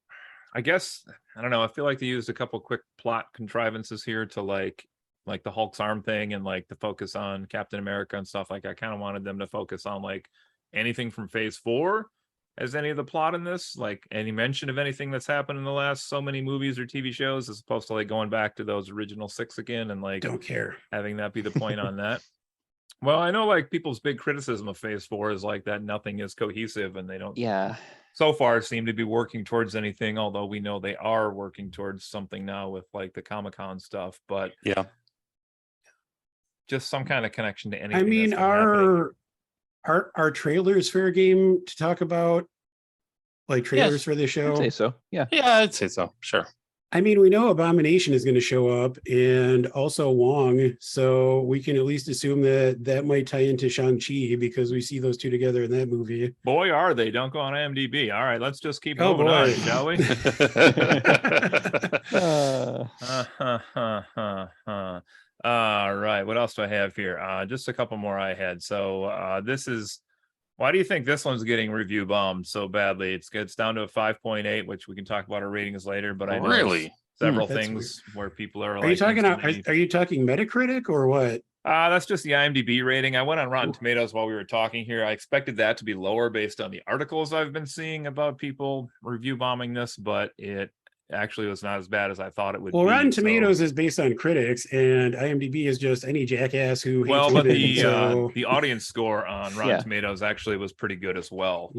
[SPEAKER 3] I guess, I don't know, I feel like they used a couple quick plot contrivances here to like the Hulk's arm thing and like the focus on Captain America and stuff. Like I kind of wanted them to focus on like anything from phase 4 as any of the plot in this, like any mention of anything that's happened in the last so many movies or TV shows, as opposed to like going back to those original 6 again and like
[SPEAKER 2] Don't care.
[SPEAKER 3] having that be the point on that. Well, I know like people's big criticism of phase 4 is like that nothing is cohesive and they don't
[SPEAKER 4] Yeah.
[SPEAKER 3] so far seem to be working towards anything, although we know they are working towards something now with like the Comic-Con stuff, but
[SPEAKER 1] Yeah.
[SPEAKER 3] just some kind of connection to anything.
[SPEAKER 2] I mean,
[SPEAKER 3] that's been happening.
[SPEAKER 2] our trailers fair game to talk about, like trailers for the
[SPEAKER 4] I'd
[SPEAKER 2] show?
[SPEAKER 4] say so. Yeah.
[SPEAKER 1] Yeah, I'd say so. Sure.
[SPEAKER 2] I mean, we know Abomination is going to show up and also Wong, so we can at least assume that might tie into Shang-Chi because we see those two together in that movie.
[SPEAKER 3] Boy, are they. Don't go on IMDb. All right, let's just keep
[SPEAKER 2] Oh,
[SPEAKER 3] moving on,
[SPEAKER 2] boy.
[SPEAKER 3] shall we? All right, what else do I have here? Just a couple more I had. So this is, why do you think this one's getting review bombed so badly? It's down to a 5.8, which we can talk about our ratings later, but I know
[SPEAKER 1] Really?
[SPEAKER 3] several
[SPEAKER 2] That's
[SPEAKER 3] things where people are
[SPEAKER 2] Are
[SPEAKER 3] like
[SPEAKER 2] you talking?
[SPEAKER 3] instantly-
[SPEAKER 2] Are you talking Metacritic or what?
[SPEAKER 3] that's just the IMDb rating. I went on Rotten Tomatoes while we were talking here. I expected that to be lower based on the articles I've been seeing about people review bombing this, but it actually was not as bad as I thought it would
[SPEAKER 2] Well,
[SPEAKER 3] be.
[SPEAKER 2] Rotten
[SPEAKER 3] so-
[SPEAKER 2] Tomatoes is based on critics, and IMDb is just any jackass who hates
[SPEAKER 3] Well, but
[SPEAKER 2] women. So
[SPEAKER 3] the audience score on Rotten
[SPEAKER 4] Yeah.
[SPEAKER 3] Tomatoes actually was pretty good as well.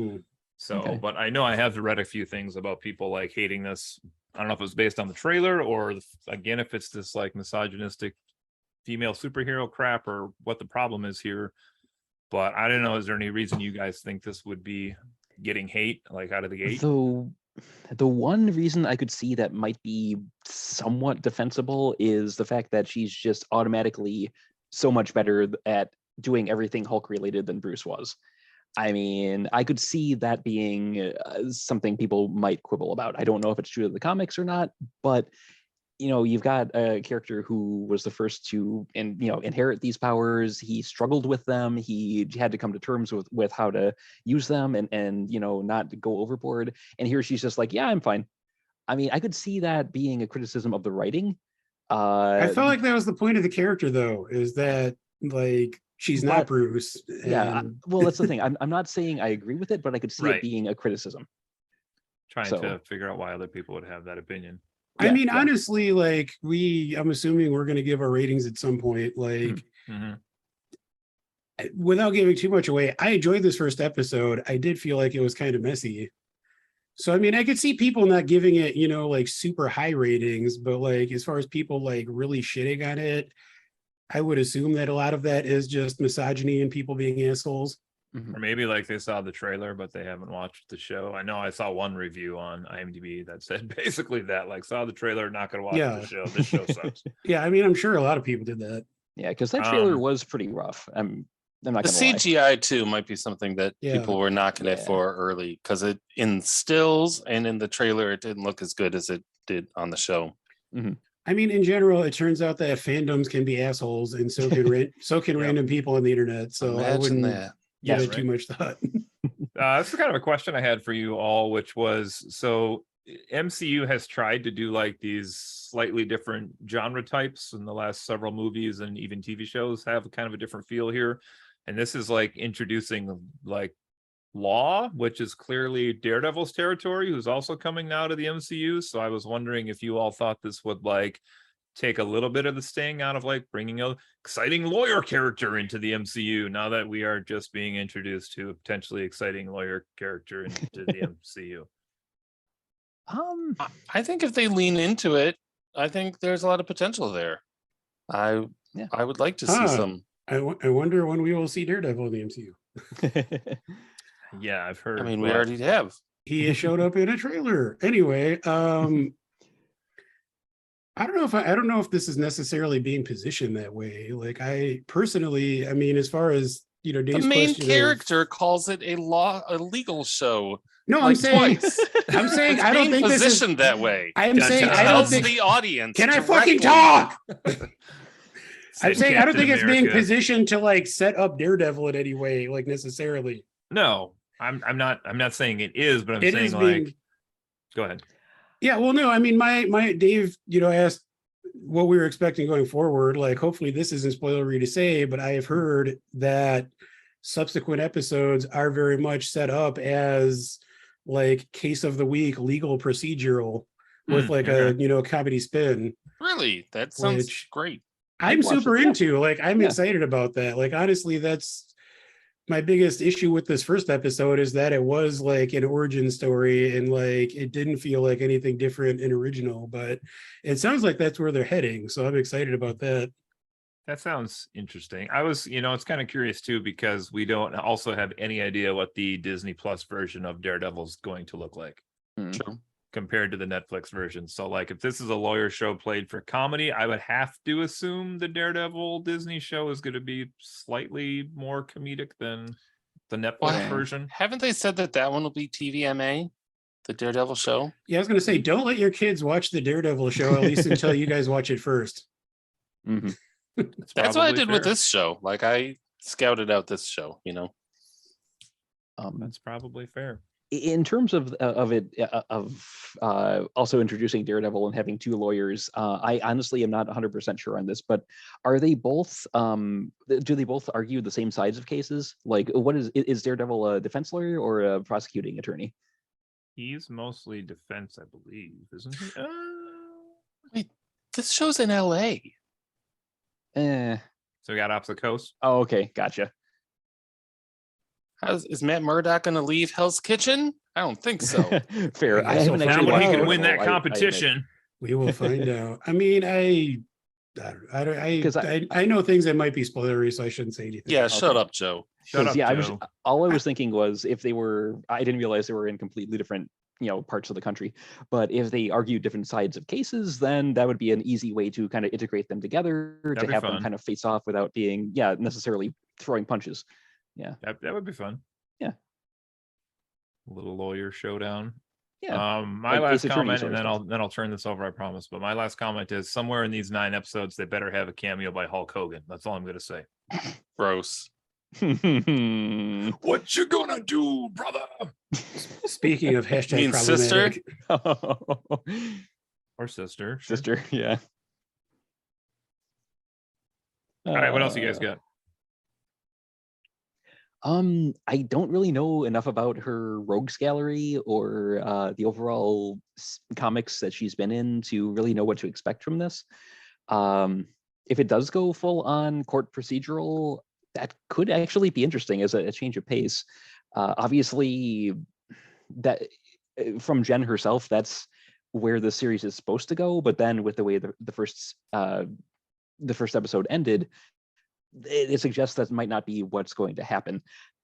[SPEAKER 3] So,
[SPEAKER 4] Okay.
[SPEAKER 3] but I know I have read a few things about people like hating this. I don't know if it was based on the trailer or again, if it's this like misogynistic female superhero crap or what the problem is here. But I don't know. Is there any reason you guys think this would be getting hate like out of the gate?
[SPEAKER 4] Though the one reason I could see that might be somewhat defensible is the fact that she's just automatically so much better at doing everything Hulk related than Bruce was. I mean, I could see that being something people might quibble about. I don't know if it's true to the comics or not, but you've got a character who was the first to inherit these powers. He struggled with them. He had to come to terms with how to use them and not go overboard. And here she's just like, yeah, I'm fine. I mean, I could see that being a criticism of the writing.
[SPEAKER 2] I felt like that was the point of the character, though, is that like she's not Bruce.
[SPEAKER 4] Yeah, well, that's the thing. I'm not saying I agree with it, but I could see it being a criticism.
[SPEAKER 3] Trying to figure out why other people would have that opinion.
[SPEAKER 2] I mean, honestly, like I'm assuming we're going to give our ratings at some point. Like, without giving too much away, I enjoyed this first episode. I did feel like it was kind of messy. So, I mean, I could see people not giving it, like super high ratings, but like as far as people like really shitting on it, I would assume that a lot of that is just misogyny and people being assholes.
[SPEAKER 3] Or maybe like they saw the trailer, but they haven't watched the show. I know I saw one review on IMDb that said basically that, like, saw the trailer, not going to watch the show. This show sucks.
[SPEAKER 2] Yeah, I mean, I'm sure a lot of people did that.
[SPEAKER 4] Yeah, because that trailer was pretty rough. I'm not
[SPEAKER 1] the CGI too might be something that people were knocking it for early, because it in stills and in the trailer it didn't look as good as it did on the show.
[SPEAKER 2] I mean, in general, it turns out that fandoms can be assholes, and so can random people on the internet. So I wouldn't give it too much thought.
[SPEAKER 3] This is kind of a question I had for you all, which was, so MCU has tried to do like these slightly different genre types in the last several movies, and even TV shows have kind of a different feel here. And this is like introducing like Law, which is clearly Daredevil's territory, who's also coming now to the MCU. So I was wondering if you all thought this would like take a little bit of the sting out of like bringing an exciting lawyer character into the MCU, now that we are just being introduced to a potentially exciting lawyer character into the MCU.
[SPEAKER 1] I think if they lean into it, I think there's a lot of potential there. I would like to see some.
[SPEAKER 2] I wonder when we will see Daredevil in the MCU.
[SPEAKER 3] Yeah, I've heard.
[SPEAKER 1] I mean, we already have.
[SPEAKER 2] He showed up in a trailer. Anyway, I don't know if this is necessarily being positioned that way. Like, I personally, I mean, as far as Dave's
[SPEAKER 1] the main character calls it a legal show.
[SPEAKER 2] No, I'm saying I don't think this is
[SPEAKER 1] positioned that way.
[SPEAKER 2] I'm saying I don't think
[SPEAKER 1] the audience.
[SPEAKER 2] Can I fucking talk? I'm saying I don't think it's being positioned to like set up Daredevil in any way, like necessarily.
[SPEAKER 3] No, I'm not saying it is, but I'm saying like, go ahead.
[SPEAKER 2] Yeah, well, no, I mean, my Dave, asked what we were expecting going forward. Like, hopefully this isn't spoilery to say, but I have heard that subsequent episodes are very much set up as like case of the week, legal procedural with like a comedy spin.
[SPEAKER 1] Really? That sounds great.
[SPEAKER 2] I'm super into. Like, I'm excited about that. Like, honestly, that's my biggest issue with this first episode, is that it was like an origin story and like it didn't feel like anything different and original, but it sounds like that's where they're heading. So I'm excited about that.
[SPEAKER 3] That sounds interesting. I was, it's kind of curious too, because we don't also have any idea what the Disney Plus version of Daredevil is going to look like.
[SPEAKER 1] True.
[SPEAKER 3] Compared to the Netflix version. So like, if this is a lawyer show played for comedy, I would have to assume the Daredevil Disney show is going to be slightly more comedic than the Netflix version.
[SPEAKER 1] Haven't they said that one will be TVMA, the Daredevil show?
[SPEAKER 2] Yeah, I was going to say, don't let your kids watch the Daredevil show, at least until you guys watch it first.
[SPEAKER 1] That's what I did with this show. Like, I scouted out this show,
[SPEAKER 3] That's probably fair.
[SPEAKER 4] In terms of also introducing Daredevil and having two lawyers, I honestly am not 100% sure on this, but are they both, do they both argue the same sides of cases? Like, what is Daredevil a defense lawyer or a prosecuting attorney?
[SPEAKER 3] He's mostly defense, I believe, isn't he?
[SPEAKER 1] Wait, this show's in LA.
[SPEAKER 3] So we got opposite coast.
[SPEAKER 4] Oh, okay, gotcha.
[SPEAKER 1] Is Matt Murdock going to leave Hell's Kitchen? I don't think so.
[SPEAKER 4] Fair.
[SPEAKER 2] I haven't
[SPEAKER 3] Not when he can win that competition.
[SPEAKER 2] We will find out. I mean, I know things that might be spoilery, so I shouldn't say anything.
[SPEAKER 1] Yeah, shut up, Joe.
[SPEAKER 3] Shut up,
[SPEAKER 4] yeah,
[SPEAKER 3] Joe.
[SPEAKER 4] all I was thinking was, if they were, I didn't realize they were in completely different parts of the country. But if they argue different sides of cases, then that would be an easy way to kind of integrate them together, to have them kind of face off without being necessarily throwing punches.
[SPEAKER 3] That would be fun.
[SPEAKER 4] Yeah.
[SPEAKER 3] A little lawyer showdown.
[SPEAKER 4] Yeah.
[SPEAKER 3] My
[SPEAKER 4] Like
[SPEAKER 3] last
[SPEAKER 4] Ace Attorney
[SPEAKER 3] comment,
[SPEAKER 4] sort
[SPEAKER 3] and
[SPEAKER 4] of
[SPEAKER 3] then I'll turn this over, I promise. But my last comment is, somewhere in these 9 episodes, they better have a cameo by Hulk Hogan. That's all I'm gonna say.
[SPEAKER 1] Gross.
[SPEAKER 3] What you gonna do, brother?
[SPEAKER 2] Speaking of hashtag
[SPEAKER 1] mean sister?
[SPEAKER 2] problematic,
[SPEAKER 3] Or sister. Sure.
[SPEAKER 4] Sister, yeah.
[SPEAKER 3] All right, what else you guys got?
[SPEAKER 4] I don't really know enough about her rogues gallery or the overall comics that she's been in to really know what to expect from this. If it does go full on court procedural, that could actually be interesting as a change of pace. Obviously, that from Jen herself, that's where the series is supposed to go. But then with the way the first episode ended, it suggests that might not be what's going to happen.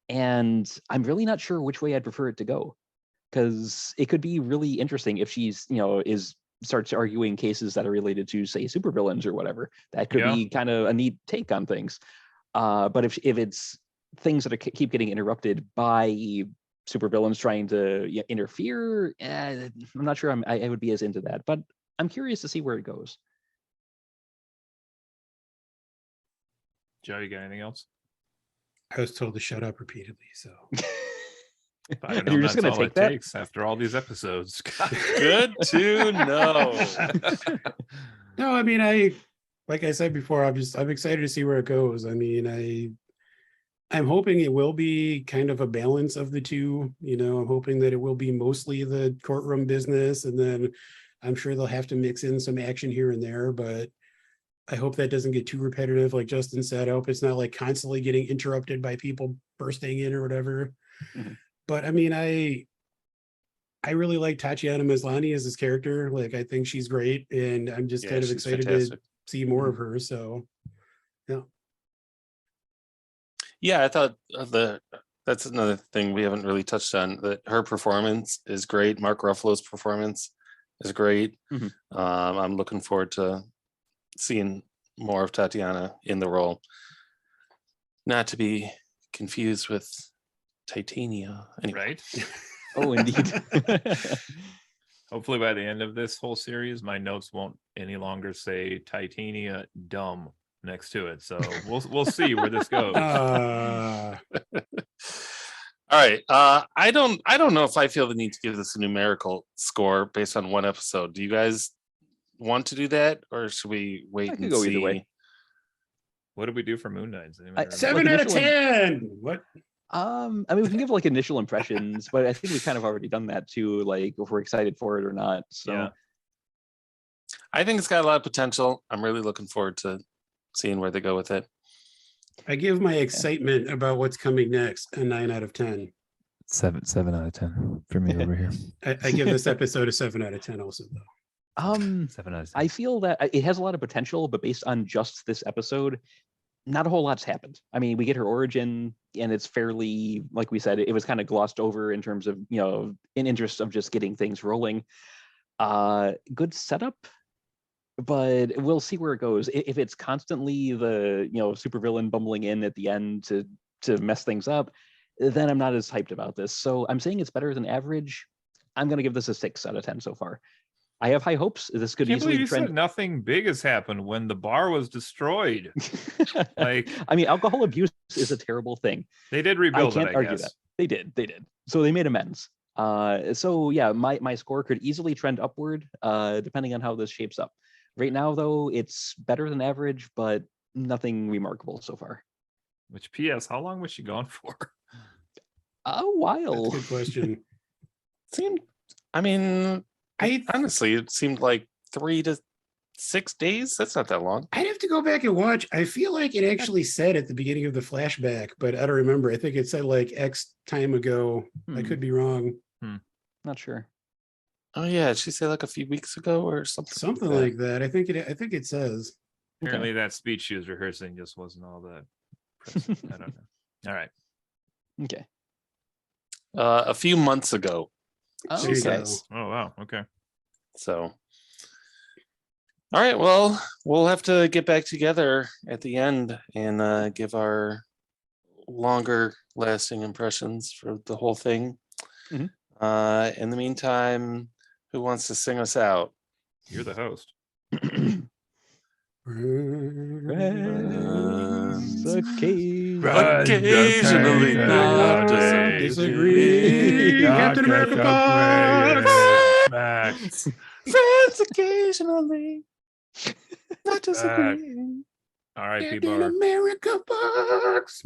[SPEAKER 4] And I'm really not sure which way I'd prefer it to go, because it could be really interesting if she's, starts arguing cases that are related to, say, supervillains or whatever. That could be kind of a neat take on things. But if it's things that keep getting interrupted by supervillains trying to interfere, I'm not sure I would be as into that. But I'm curious to see where it goes.
[SPEAKER 3] Joe, you got anything else?
[SPEAKER 2] I was told to shut up repeatedly, so
[SPEAKER 3] I don't know.
[SPEAKER 4] You're just
[SPEAKER 3] That's
[SPEAKER 4] gonna
[SPEAKER 3] all
[SPEAKER 4] take
[SPEAKER 3] it
[SPEAKER 4] that?
[SPEAKER 3] takes after all these episodes.
[SPEAKER 1] Good to know.
[SPEAKER 2] no, I mean, like I said before, I'm excited to see where it goes. I mean, I'm hoping it will be kind of a balance of the two. I'm hoping that it will be mostly the courtroom business, and then I'm sure they'll have to mix in some action here and there, but I hope that doesn't get too repetitive. Like Justin said, I hope it's not like constantly getting interrupted by people bursting in or whatever.
[SPEAKER 4] Mm-hmm.
[SPEAKER 2] But I mean, I really like Tatiana Maslany as this character. Like, I think she's great, and I'm just kind of
[SPEAKER 1] she's
[SPEAKER 2] excited
[SPEAKER 1] fantastic.
[SPEAKER 2] to see more of her. So, yeah.
[SPEAKER 1] Yeah, I thought that's another thing we haven't really touched on, that her performance is great. Mark Ruffalo's performance is great.
[SPEAKER 4] Mhm.
[SPEAKER 1] I'm looking forward to seeing more of Tatiana in the role, not to be confused with Titania. Anyway.
[SPEAKER 3] Right?
[SPEAKER 4] Oh, indeed.
[SPEAKER 3] Hopefully by the end of this whole series, my notes won't any longer say Titania dumb next to it. So we'll see where this goes.
[SPEAKER 1] All right. I don't know if I feel the need to give this a numerical score based on one episode. Do you guys want to do that, or should we wait and
[SPEAKER 4] go
[SPEAKER 1] see?
[SPEAKER 4] either way.
[SPEAKER 3] What did we do for Moon Knights?
[SPEAKER 2] 7 out of 10. What?
[SPEAKER 4] I mean, we can give like initial impressions, but I think we've kind of already done that too, like if we're excited for it or not. So
[SPEAKER 3] Yeah.
[SPEAKER 1] I think it's got a lot of potential. I'm really looking forward to seeing where they go with it.
[SPEAKER 2] I give my excitement about what's coming next a 9 out of 10.
[SPEAKER 5] 7 out of 10 for me over here.
[SPEAKER 2] I give this episode a 7 out of 10 also, though.
[SPEAKER 5] 7 out of 10.
[SPEAKER 4] I feel that it has a lot of potential, but based on just this episode, not a whole lot's happened. I mean, we get her origin, and it's fairly, like we said, it was kind of glossed over in terms of, in interest of just getting things rolling. Good setup, but we'll see where it goes. If it's constantly the, supervillain bumbling in at the end to mess things up, then I'm not as hyped about this. So I'm saying it's better than average. I'm going to give this a 6 out of 10 so far. I have high hopes. This could easily
[SPEAKER 3] you
[SPEAKER 4] trend.
[SPEAKER 3] said nothing big has happened when the bar was destroyed. Like,
[SPEAKER 4] I mean, alcohol abuse is a terrible thing.
[SPEAKER 3] They did rebuild
[SPEAKER 4] I can't
[SPEAKER 3] it, I
[SPEAKER 4] argue
[SPEAKER 3] guess.
[SPEAKER 4] that. They did. So they made amends. So yeah, my score could easily trend upward, depending on how this shapes up. Right now, though, it's better than average, but nothing remarkable so far.
[SPEAKER 3] Which, P.S., how long was she gone for?
[SPEAKER 4] A while.
[SPEAKER 2] That's a good question.
[SPEAKER 1] Honestly, it seemed like 3 to 6 days. That's not that long.
[SPEAKER 2] I'd have to go back and watch. I feel like it actually said at the beginning of the flashback, but I don't remember. I think it said like X time ago. I could be wrong.
[SPEAKER 4] Not sure.
[SPEAKER 1] Oh yeah, did she say like a few weeks ago or something?
[SPEAKER 2] Something like that. I think it says.
[SPEAKER 3] Apparently that speech she was rehearsing just wasn't all that impressive. I don't know. All right.
[SPEAKER 4] Okay.
[SPEAKER 1] A few months ago,
[SPEAKER 6] Oh,
[SPEAKER 1] she
[SPEAKER 2] There you go.
[SPEAKER 1] says.
[SPEAKER 3] Oh wow. Okay.
[SPEAKER 1] So, all right. Well, we'll have to get back together at the end and give our longer lasting impressions for the whole thing.
[SPEAKER 4] Mhm.
[SPEAKER 1] In the meantime, who wants to sing us out?
[SPEAKER 3] You're the host.
[SPEAKER 1] Occasionally, not
[SPEAKER 2] disagree. Captain America Fox.
[SPEAKER 1] Friends occasionally, not disagree.
[SPEAKER 3] R.I.P.
[SPEAKER 2] Captain
[SPEAKER 3] Bar.
[SPEAKER 2] America Fox.